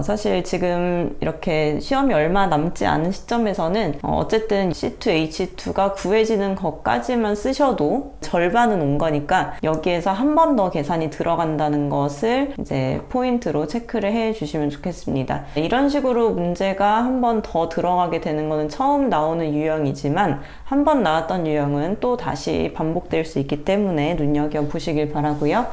사실 지금 이렇게 시험이 얼마 남지 않은 시점에서는 어쨌든 C2H2가 구해지는 것까지만 쓰셔도 절반은 온 거니까 여기에서 한 번 더 계산이 들어간다는 것을 이제 포인트로 체크를 해 주시면 좋겠습니다. 이런 식으로 문제가 한 번 더 들어가게 되는 거는 처음 나오는 유형이지만 한 번 나왔던 유형은 또 다시 반복될 수 있기 때문에 눈여겨보시길 바라고요.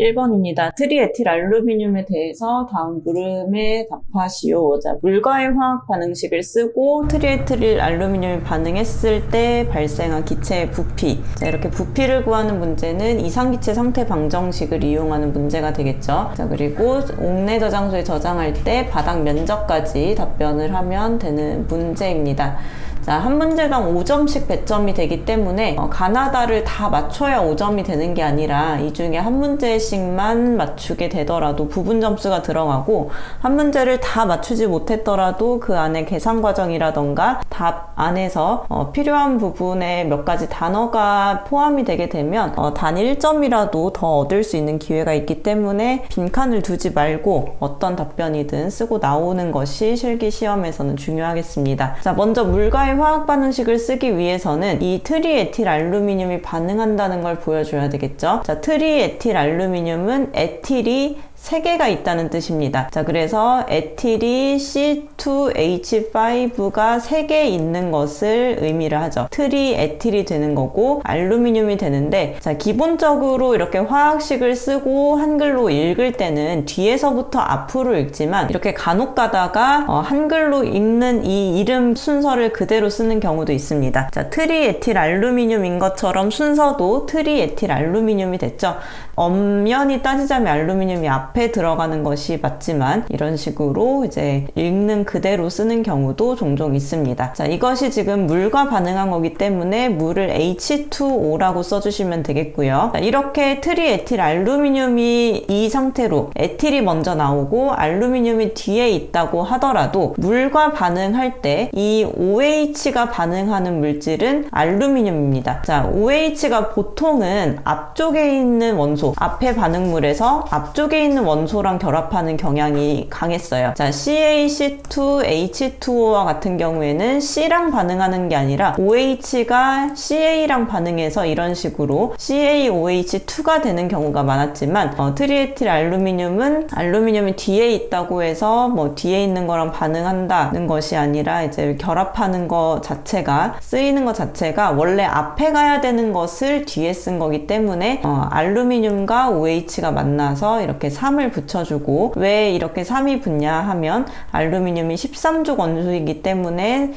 1번입니다. 트리에틸알루미늄에 대해서 다음 물음에 답하시오. 자, 물과의 화학 반응식을 쓰고 트리에틸알루미늄이 반응했을 때 발생한 기체의 부피. 자, 이렇게 부피를 구하는 문제는 이상기체 상태 방정식을 이용하는 문제가 되겠죠. 자, 그리고 옥내 저장소에 저장할 때 바닥 면적까지 답변을 하면 되는 문제입니다. 자, 한 문제당 5점씩 배점이 되기 때문에 가나다를 다 맞춰야 5점이 되는 게 아니라 이 중에 한 문제씩만 맞추게 되더라도 부분 점수가 들어가고 한 문제를 다 맞추지 못했더라도 그 안에 계산 과정이라던가 답 안에서 필요한 부분에 몇 가지 단어가 포함이 되게 되면 단 1점이라도 더 얻을 수 있는 기회가 있기 때문에 빈칸을 두지 말고 어떤 답변이든 쓰고 나오는 것이 실기 시험에서는 중요하겠습니다. 자, 먼저 물과의 화학 반응식을 쓰기 위해서는 이 트리에틸알루미늄이 반응한다는 걸 보여줘야 되겠죠. 자, 트리에틸알루미늄은 에틸이 3개가 있다는 뜻입니다. 자, 그래서 에틸이 C2H5가 3개 있는 것을 의미를 하죠. 트리에틸이 되는 거고 알루미늄이 되는데, 자, 기본적으로 이렇게 화학식을 쓰고 한글로 읽을 때는 뒤에서부터 앞으로 읽지만 이렇게 간혹 가다가 한글로 읽는 이 이름 순서를 그대로 쓰는 경우도 있습니다. 자, 트리에틸알루미늄인 것처럼 순서도 트리에틸알루미늄이 됐죠. 엄연히 따지자면 알루미늄이 앞에 들어가는 것이 맞지만 이런 식으로 이제 읽는 그대로 쓰는 경우도 종종 있습니다. 자, 이것이 지금 물과 반응한 거기 때문에 물을 H2O라고 써주시면 되겠고요. 자, 이렇게 트리에틸알루미늄이 이 상태로 에틸이 먼저 나오고 알루미늄이 뒤에 있다고 하더라도 물과 반응할 때 이 OH가 반응하는 물질은 알루미늄입니다. 자, OH가 보통은 앞쪽에 있는 원소, 앞에 반응물에서 앞쪽에 있는 원소랑 결합하는 경향이 강했어요. 자, CaC2H2O와 같은 경우에는 C랑 반응하는 게 아니라 OH가 CA랑 반응해서 이런 식으로 CaOH2가 되는 경우가 많았지만 트리에틸알루미늄은 알루미늄이 뒤에 있다고 해서 뭐 뒤에 있는 거랑 반응한다는 것이 아니라 이제 결합하는 것 자체가, 쓰이는 것 자체가 원래 앞에 가야 되는 것을 뒤에 쓴 거기 때문에 알루미늄과 OH가 만나서 이렇게 3을 붙여주고, 왜 이렇게 3이 붙냐 하면 알루미늄이 13족 원소이기 때문에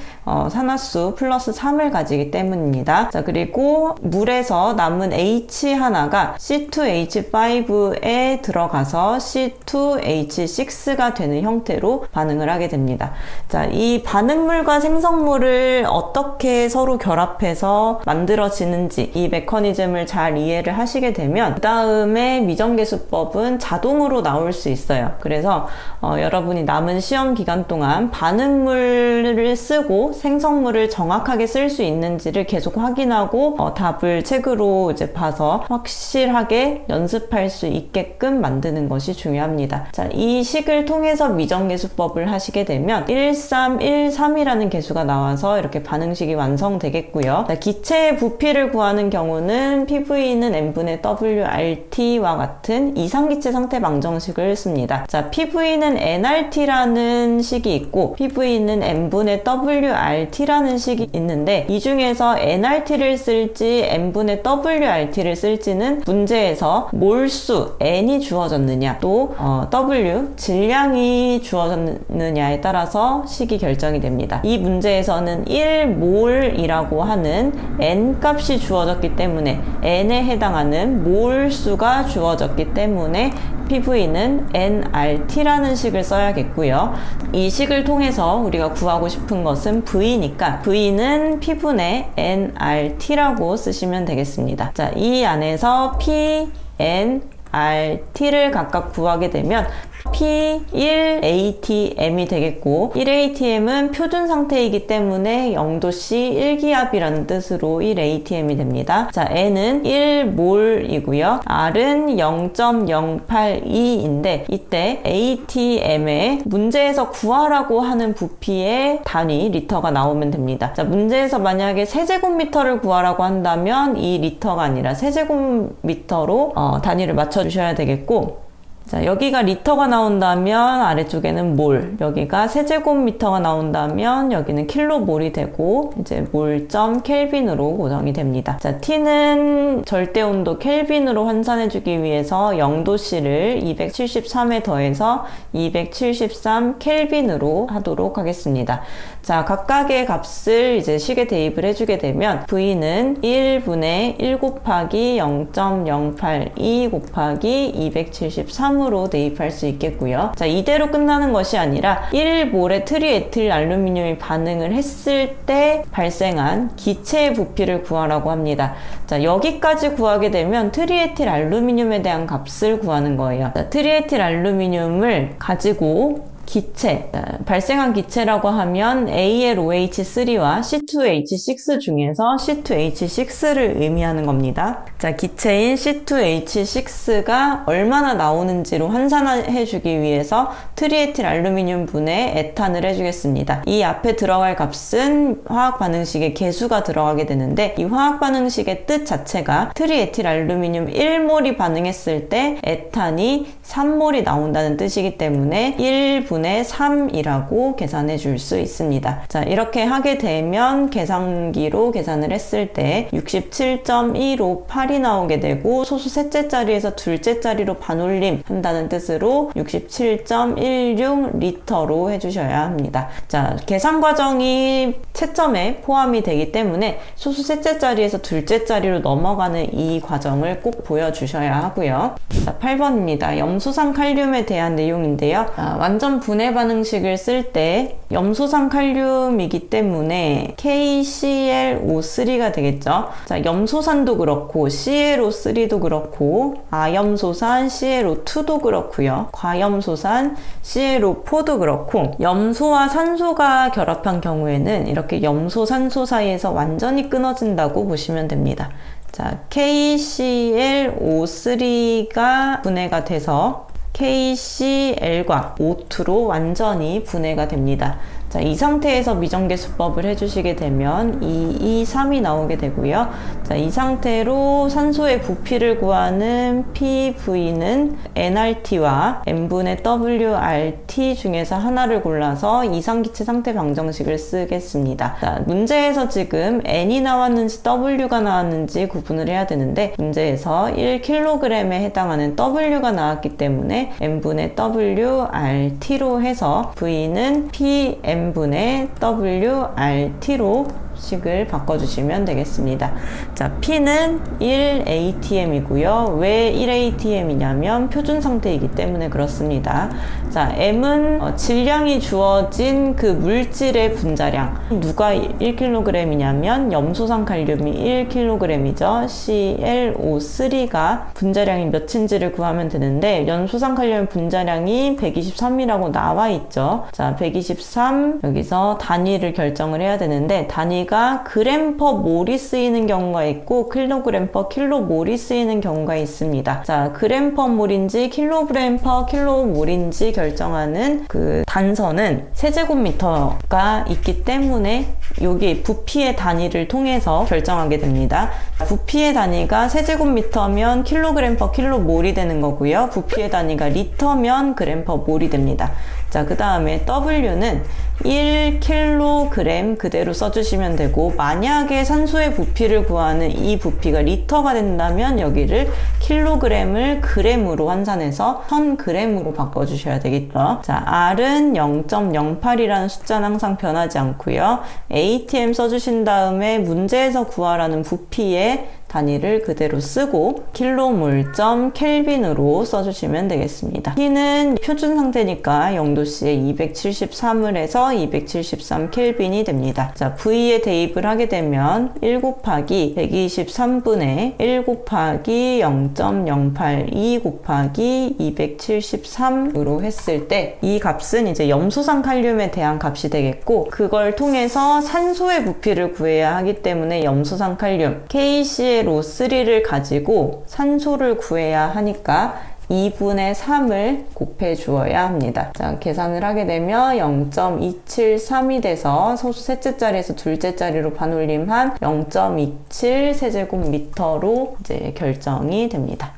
산화수 플러스 3을 가지기 때문입니다. 자, 그리고 물에서 남은 H 하나가 C2H5에 들어가서 C2H6가 되는 형태로 반응을 하게 됩니다. 자, 이 반응물과 생성물을 어떻게 서로 결합해서 만들어지는지 이 메커니즘을 잘 이해를 하시게 되면 그 다음에 미정계수법은 자동으로 생성으로 나올 수 있어요. 그래서 여러분이 남은 시험 기간 동안 반응물을 쓰고 생성물을 정확하게 쓸 수 있는지를 계속 확인하고 답을 책으로 이제 봐서 확실하게 연습할 수 있게끔 만드는 것이 중요합니다. 자, 이 식을 통해서 미정계수법을 하시게 되면 1313이라는 계수가 나와서 이렇게 반응식이 완성되겠고요. 자, 기체의 부피를 구하는 경우는 PV는 n분의 WRT와 같은 이상기체 상태 방정식을 씁니다. 자, PV는 nRT라는 식이 있고 PV는 n분의 WRT라는 식이 있는데, 이 중에서 nRT를 쓸지 n분의 WRT를 쓸지는 문제에서 몰수 n이 주어졌느냐 또 W 질량이 주어졌느냐에 따라서 식이 결정이 됩니다. 이 문제에서는 1몰이라고 하는 n 값이 주어졌기 때문에 n에 해당하는 몰수가 주어졌기 때문에 PV는 nRT라는 식을 써야겠고요. 이 식을 통해서 우리가 구하고 싶은 것은 V니까 V는 P분의 nRT라고 쓰시면 되겠습니다. 자, 이 안에서 P, N, RT를 각각 구하게 되면 P1ATM이 되겠고, 1ATM은 표준 상태이기 때문에 0도씨 1기압이라는 뜻으로 1ATM이 됩니다. 자, N은 1몰이고요. R은 0.082인데 이때 ATM에 문제에서 구하라고 하는 부피의 단위 리터가 나오면 됩니다. 자, 문제에서 만약에 세제곱미터를 구하라고 한다면 이 리터가 아니라 세제곱미터로 단위를 맞춰주셔야 되겠고, 자, 여기가 리터가 나온다면 아래쪽에는 몰, 여기가 세제곱미터가 나온다면 여기는 킬로몰이 되고 이제 몰점 켈빈으로 고정이 됩니다. 자, T는 절대온도 켈빈으로 환산해주기 위해서 0도씨를 273에 더해서 273 켈빈으로 하도록 하겠습니다. 자, 각각의 값을 이제 식에 대입을 해주게 되면 V는 1분의 1 곱하기 0.082 곱하기 273으로 대입할 수 있겠고요. 자, 이대로 끝나는 것이 아니라 1몰의 트리에틸 알루미늄이 반응을 했을 때 발생한 기체의 부피를 구하라고 합니다. 자, 여기까지 구하게 되면 트리에틸 알루미늄에 대한 값을 구하는 거예요. 자, 트리에틸 알루미늄을 가지고 기체, 발생한 기체라고 하면 AlOH3와 C2H6 중에서 C2H6를 의미하는 겁니다. 자, 기체인 C2H6가 얼마나 나오는지로 환산해 주기 위해서 트리에틸 알루미늄 분에 에탄을 해주겠습니다. 이 앞에 들어갈 값은 화학 반응식의 개수가 들어가게 되는데, 이 화학 반응식의 뜻 자체가 트리에틸 알루미늄 1몰이 반응했을 때 에탄이 3몰이 나온다는 뜻이기 때문에 1분의 3이라고 계산해 줄 수 있습니다. 자, 이렇게 하게 되면 계산기로 계산을 했을 때 67.158이 나오게 되고, 소수 셋째 자리에서 둘째 자리로 반올림 한다는 뜻으로 67.16 리터로 해주셔야 합니다. 자, 계산 과정이 채점에 포함이 되기 때문에 소수 셋째 자리에서 둘째 자리로 넘어가는 이 과정을 꼭 보여주셔야 하고요. 자, 8번입니다. 염소산 칼륨에 대한 내용인데요. 완전 분해 반응식을 쓸 때 염소산 칼륨이기 때문에 KClO3가 되겠죠. 자, 염소산도 그렇고 ClO3도 그렇고 아염소산 ClO2도 그렇고요. 과염소산 ClO4도 그렇고, 염소와 산소가 결합한 경우에는 이렇게 염소 산소 사이에서 완전히 끊어진다고 보시면 됩니다. 자, KClO3가 분해가 돼서 KCl과 O2로 완전히 분해가 됩니다. 자, 이 상태에서 미정계수법을 해주시게 되면 2, 2, 3이 나오게 되고요. 자, 이 상태로 산소의 부피를 구하는 PV는 nRT와 n분의 WRT 중에서 하나를 골라서 이상기체 상태 방정식을 쓰겠습니다. 자, 문제에서 지금 n이 나왔는지 W가 나왔는지 구분을 해야 되는데, 문제에서 1kg에 해당하는 W가 나왔기 때문에 n분의 WRT로 해서 V는 PM n분의 WRT로 식을 바꿔주시면 되겠습니다. 자, P는 1atm이고요. 왜 1atm이냐면 표준 상태이기 때문에 그렇습니다. 자, M은 질량이 주어진 그 물질의 분자량. 누가 1kg이냐면 염소산 칼륨이 1kg이죠. ClO3가 분자량이 몇인지를 구하면 되는데 염소산 칼륨 분자량이 123이라고 나와 있죠. 자, 123 여기서 단위를 결정을 해야 되는데 단위가 그램 퍼 몰이 쓰이는 경우가 있고 킬로그램 퍼 킬로몰이 쓰이는 경우가 있습니다. 자, 그램 퍼 몰인지 킬로그램 퍼 킬로몰인지 결정하는 그 단서는 세제곱미터가 있기 때문에 여기 부피의 단위를 통해서 결정하게 됩니다. 부피의 단위가 세제곱미터면 킬로그램 퍼 킬로몰이 되는 거고요. 부피의 단위가 리터면 그램 퍼 몰이 됩니다. 자, 그 다음에 W는 1kg 그대로 써주시면 되고 만약에 산소의 부피를 구하는 이 부피가 리터가 된다면 여기를 킬로그램을 그램으로 환산해서 1000g으로 바꿔주셔야 되겠죠. 자, R은 0.08이라는 숫자는 항상 변하지 않고요. ATM 써주신 다음에 문제에서 구하라는 부피의 단위를 그대로 쓰고 킬로몰점 켈빈으로 써주시면 되겠습니다. T는 표준 상태니까 0도씨에 273을 해서 273 켈빈이 됩니다. 자, V에 대입을 하게 되면 1 곱하기 123분의 1 곱하기 0.082 곱하기 273으로 했을 때 이 값은 이제 염소산 칼륨에 대한 값이 되겠고 그걸 통해서 산소의 부피를 구해야 하기 때문에 염소산 칼륨 KClO3를 가지고 산소를 구해야 하니까 2분의 3을 곱해 주어야 합니다. 자, 계산을 하게 되면 0.273이 돼서 소수 셋째 자리에서 둘째 자리로 반올림한 0.27 세제곱미터로 이제 결정이 됩니다.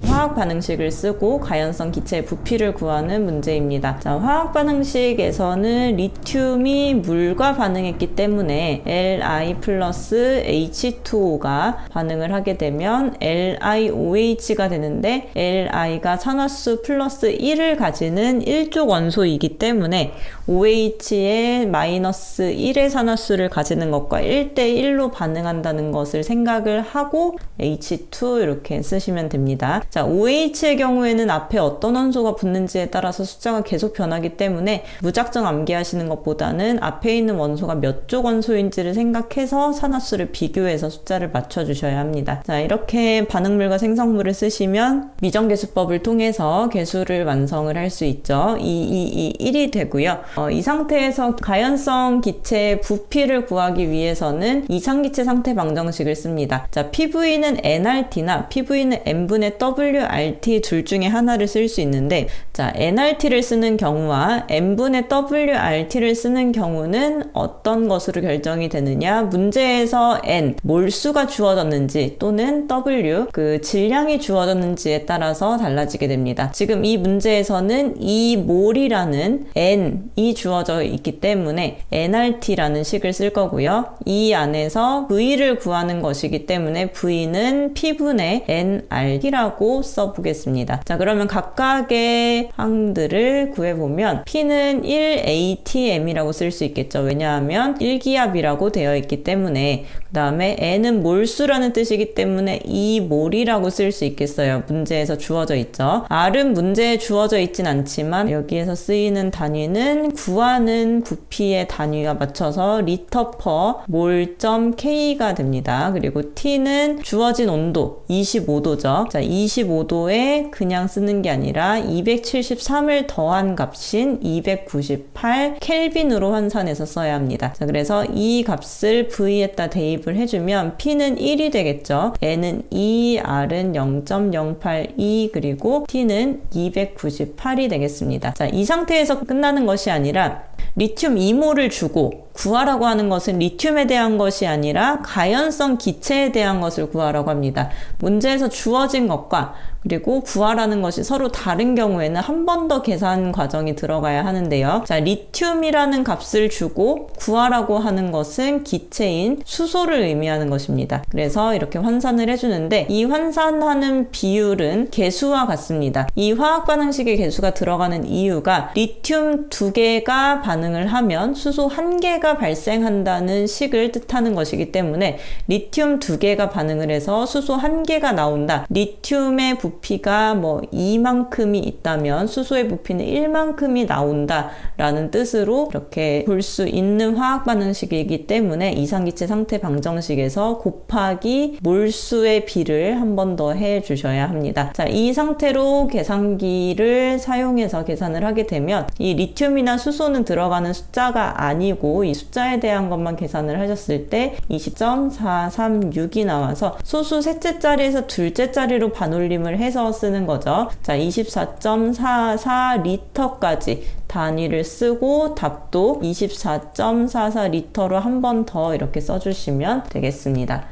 화학 반응식을 쓰고 가연성 기체의 부피를 구하는 문제입니다. 자, 화학 반응식에서는 리튬이 물과 반응했기 때문에 Li 플러스 H2O가 반응을 하게 되면 LiOH가 되는데 Li가 산화수 플러스 1을 가지는 1족 원소이기 때문에 OH의 마이너스 1의 산화수를 가지는 것과 1대1로 반응한다는 것을 생각을 하고 H2 이렇게 쓰시면 됩니다. 자, OH의 경우에는 앞에 어떤 원소가 붙는지에 따라서 숫자가 계속 변하기 때문에 무작정 암기하시는 것보다는 앞에 있는 원소가 몇 족 원소인지를 생각해서 산화수를 비교해서 숫자를 맞춰주셔야 합니다. 자, 이렇게 반응물과 생성물을 쓰시면 미정계수법을 통해서 계수를 완성을 할 수 있죠. 1이 되고요. 이 상태에서 가연성 기체의 부피를 구하기 위해서는 이상기체 상태 방정식을 씁니다. 자, PV는 nRT나 PV는 n분의 WRT 둘 중에 하나를 쓸 수 있는데, 자, nRT를 쓰는 경우와 n분의 WRT를 쓰는 경우는 어떤 것으로 결정이 되느냐? 문제에서 n, 몰수가 주어졌는지 또는 W, 그 질량이 주어졌는지에 따라서 달라지게 됩니다. 지금 이 문제에서는 이 몰이라는 n이 주어져 있기 때문에 nRT라는 식을 쓸 거고요. 이 안에서 V를 구하는 것이기 때문에 V는 P분의 nRT라고 써보겠습니다. 자, 그러면 각각의 항들을 구해보면 P는 1atm이라고 쓸 수 있겠죠. 왜냐하면 1기압이라고 되어 있기 때문에. 그 다음에 n은 몰수라는 뜻이기 때문에 2몰이라고 쓸 수 있겠어요. 문제에서 주어져 있죠. R은 문제에 주어져 있진 않지만 여기에서 쓰이는 단위는 구하는 부피의 단위와 맞춰서 리터 퍼 몰점 K가 됩니다. 그리고 T는 주어진 온도 25도죠. 자, 25도에 그냥 쓰는 게 아니라 273을 더한 값인 298 켈빈으로 환산해서 써야 합니다. 자, 그래서 이 값을 V에다 대입을 해주면 P는 1이 되겠죠. N은 2, R은 0.082, 그리고 T는 298이 되겠습니다. 자, 이 상태에서 끝나는 것이 아니라 리튬 2몰을 주고 구하라고 하는 것은 리튬에 대한 것이 아니라 가연성 기체에 대한 것을 구하라고 합니다. 문제에서 주어진 것과 그리고 구하라는 것이 서로 다른 경우에는 한 번 더 계산 과정이 들어가야 하는데요. 자, 리튬이라는 값을 주고 구하라고 하는 것은 기체인 수소를 의미하는 것입니다. 그래서 이렇게 환산을 해주는데 이 환산하는 비율은 개수와 같습니다. 이 화학 반응식에 개수가 들어가는 이유가 리튬 2개가 반응을 하면 수소 1개가 발생한다는 식을 뜻하는 것이기 때문에 리튬 2개가 반응을 해서 수소 1개가 나온다. 리튬의 부피가 뭐 2만큼이 있다면 수소의 부피는 1만큼이 나온다 라는 뜻으로 이렇게 볼 수 있는 화학 반응식이기 때문에 이상기체 상태 방정식에서 곱하기 몰수의 비를 한 번 더 해 주셔야 합니다. 자, 이 상태로 계산기를 사용해서 계산을 하게 되면 이 리튬이나 수소는 들어가는 숫자가 아니고 이 숫자에 대한 것만 계산을 하셨을 때 20.436이 나와서 소수 셋째 자리에서 둘째 자리로 반올림을 해서 쓰는 거죠. 자, 24.44리터까지 단위를 쓰고 답도 24.44리터로 한 번 더 이렇게 써주시면 되겠습니다.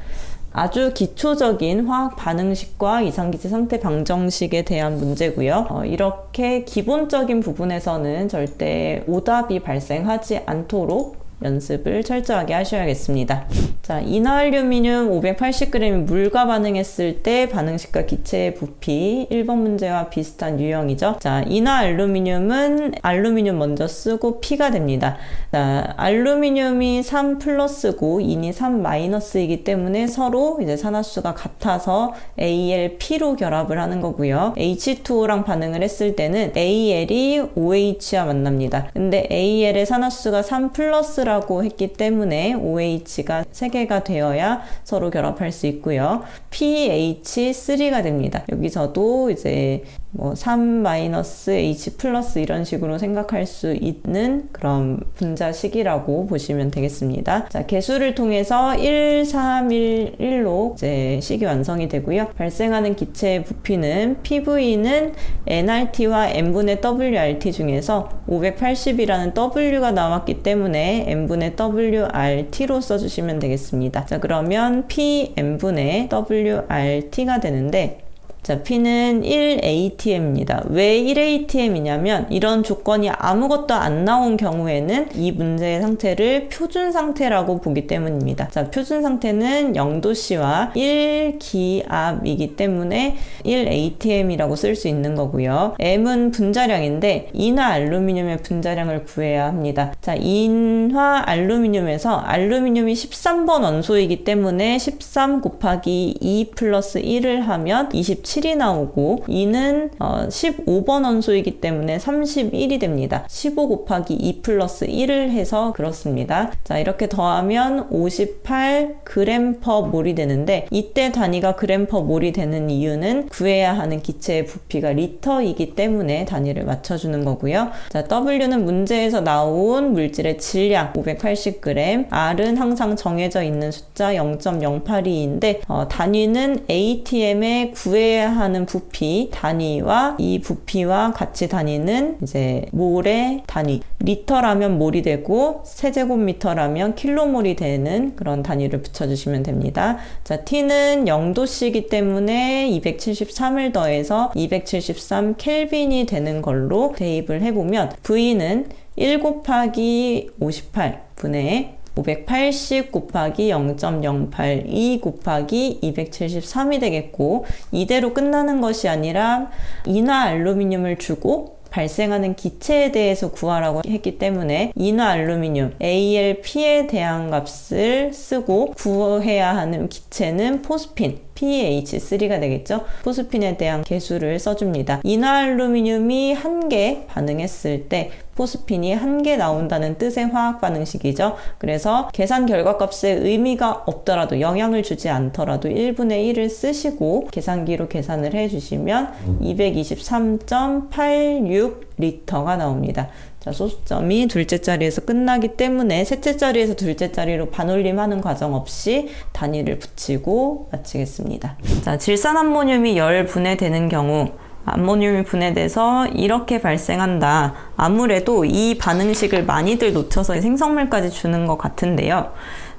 아주 기초적인 화학 반응식과 이상기체 상태 방정식에 대한 문제고요. 이렇게 기본적인 부분에서는 절대 오답이 발생하지 않도록 연습을 철저하게 하셔야겠습니다. 자, 이나알루미늄 580g이 물과 반응했을 때 반응식과 기체의 부피 1번 문제와 비슷한 유형이죠. 자, 이나알루미늄은 알루미늄 먼저 쓰고 P가 됩니다. 자, 알루미늄이 3 플러스고 인이 3 마이너스이기 때문에 서로 이제 산화수가 같아서 AlP로 결합을 하는 거고요. H2O랑 반응을 했을 때는 Al이 OH와 만납니다. 근데 Al의 산화수가 3 플러스라고 했기 때문에 OH가 3개가 되어야 서로 결합할 수 있고요. PH3가 됩니다. 여기서도 이제 뭐 3-H 플러스 이런 식으로 생각할 수 있는 그런 분자식이라고 보시면 되겠습니다. 자, 개수를 통해서 1, 3, 1, 1로 이제 식이 완성이 되고요. 발생하는 기체의 부피는 PV는 nRT와 n분의 WRT 중에서 580이라는 W가 나왔기 때문에 n분의 WRT로 써주시면 되겠습니다. 자, 그러면 P n분의 WRT가 되는데 자, P는 1atm입니다. 왜 1atm이냐면 이런 조건이 아무것도 안 나온 경우에는 이 문제의 상태를 표준 상태라고 보기 때문입니다. 자, 표준 상태는 0도씨와 1기압이기 때문에 1atm이라고 쓸 수 있는 거고요. m은 분자량인데 인화 알루미늄의 분자량을 구해야 합니다. 자, 인화 알루미늄에서 알루미늄이 13번 원소이기 때문에 13 곱하기 2 플러스 1을 하면 27이 나오고 이는 15번 원소이기 때문에 31이 됩니다. 15 곱하기 2 플러스 1을 해서 그렇습니다. 자, 이렇게 더하면 58g/몰이 되는데 이때 단위가 g/몰이 되는 이유는 구해야 하는 기체의 부피가 리터이기 때문에 단위를 맞춰주는 거고요. 자, W는 문제에서 나온 물질의 질량 580g, R은 항상 정해져 있는 숫자 0.082인데 단위는 atm에 구해야 하는 부피 단위와 이 부피와 같이 다니는 이제 몰의 단위, 리터라면 몰이 되고 세제곱미터라면 킬로몰이 되는 그런 단위를 붙여주시면 됩니다. 자, T는 0도씨이기 때문에 273을 더해서 273 켈빈이 되는 걸로 대입을 해보면 V는 1 곱하기 58 분의 580 곱하기 0.082 곱하기 273이 되겠고 이대로 끝나는 것이 아니라 인화 알루미늄을 주고 발생하는 기체에 대해서 구하라고 했기 때문에 인화 알루미늄 AlP에 대한 값을 쓰고 구해야 하는 기체는 포스핀 PH3가 되겠죠. 포스핀에 대한 개수를 써줍니다. 인화 알루미늄이 1개 반응했을 때 포스핀이 1개 나온다는 뜻의 화학 반응식이죠. 그래서 계산 결과값에 의미가 없더라도 영향을 주지 않더라도 1분의 1을 쓰시고 계산기로 계산을 해주시면 223.86리터가 나옵니다. 자, 소수점이 둘째 자리에서 끝나기 때문에 셋째 자리에서 둘째 자리로 반올림하는 과정 없이 단위를 붙이고 마치겠습니다. 자, 질산암모늄이 열 분해되는 경우 암모늄이 분해돼서 이렇게 발생한다. 아무래도 이 반응식을 많이들 놓쳐서 생성물까지 주는 것 같은데요.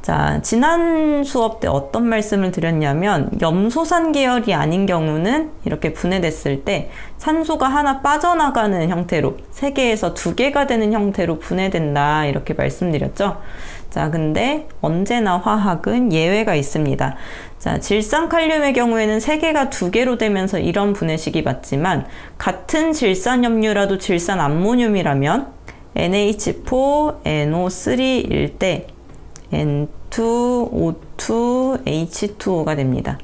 자, 지난 수업 때 어떤 말씀을 드렸냐면 염소산 계열이 아닌 경우는 이렇게 분해됐을 때 산소가 하나 빠져나가는 형태로 3개에서 2개가 되는 형태로 분해된다 이렇게 말씀드렸죠. 자, 근데 언제나 화학은 예외가 있습니다. 자, 질산칼륨의 경우에는 3개가 2개로 되면서 이런 분해식이 맞지만 같은 질산염류라도 질산암모늄이라면 NH4NO3일 때 N2O2 H2O가 됩니다.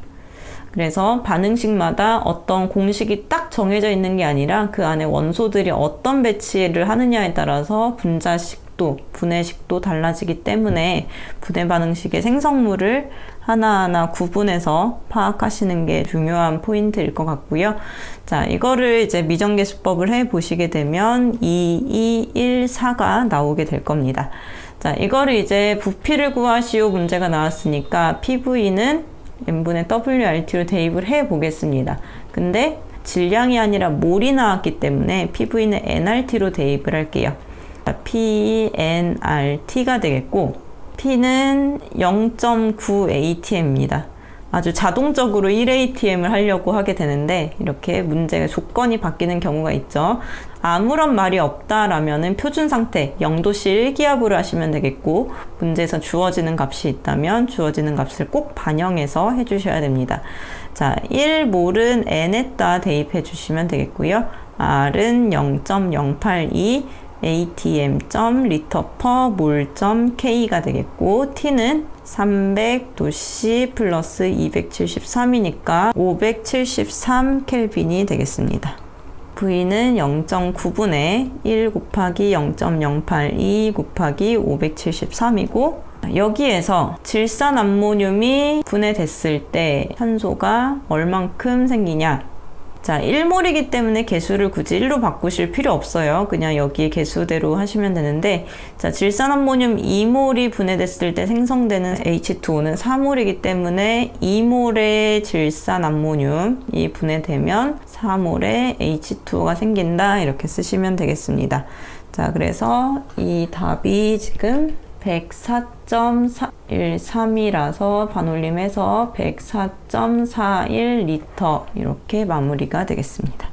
그래서 반응식마다 어떤 공식이 딱 정해져 있는 게 아니라 그 안에 원소들이 어떤 배치를 하느냐에 따라서 분자식도, 분해식도 달라지기 때문에 분해 반응식의 생성물을 하나하나 구분해서 파악하시는 게 중요한 포인트일 것 같고요. 자, 이거를 이제 미정계수법을 해 보시게 되면 2, 2, 1, 4가 나오게 될 겁니다. 자, 이거를 이제 부피를 구하시오 문제가 나왔으니까 PV는 n분의 WRT로 대입을 해 보겠습니다. 근데 질량이 아니라 몰이 나왔기 때문에 PV는 nRT로 대입을 할게요. PnRT가 되겠고 P는 0.9atm입니다. 아주 자동적으로 1atm을 하려고 하게 되는데 이렇게 문제의 조건이 바뀌는 경우가 있죠. 아무런 말이 없다라면은 표준 상태 0도씨 1기압으로 하시면 되겠고 문제에서 주어지는 값이 있다면 주어지는 값을 꼭 반영해서 해주셔야 됩니다. 자, 1몰은 n에다 대입해 주시면 되겠고요. R은 0.082 atm.l/몰.k가 되겠고 T는 300도씨 플러스 273이니까 573켈빈이 되겠습니다. V는 0.9분의 1 곱하기 0.082 곱하기 573이고 여기에서 질산암모늄이 분해됐을 때 산소가 얼만큼 생기냐. 자, 1몰이기 때문에 개수를 굳이 1로 바꾸실 필요 없어요. 그냥 여기에 개수대로 하시면 되는데 자, 질산암모늄 2몰이 분해됐을 때 생성되는 H2O는 4몰이기 때문에 2몰의 질산암모늄이 분해되면 4몰의 H2O가 생긴다 이렇게 쓰시면 되겠습니다. 자, 그래서 이 답이 지금 104.13이라서 반올림해서 104.41리터 이렇게 마무리가 되겠습니다.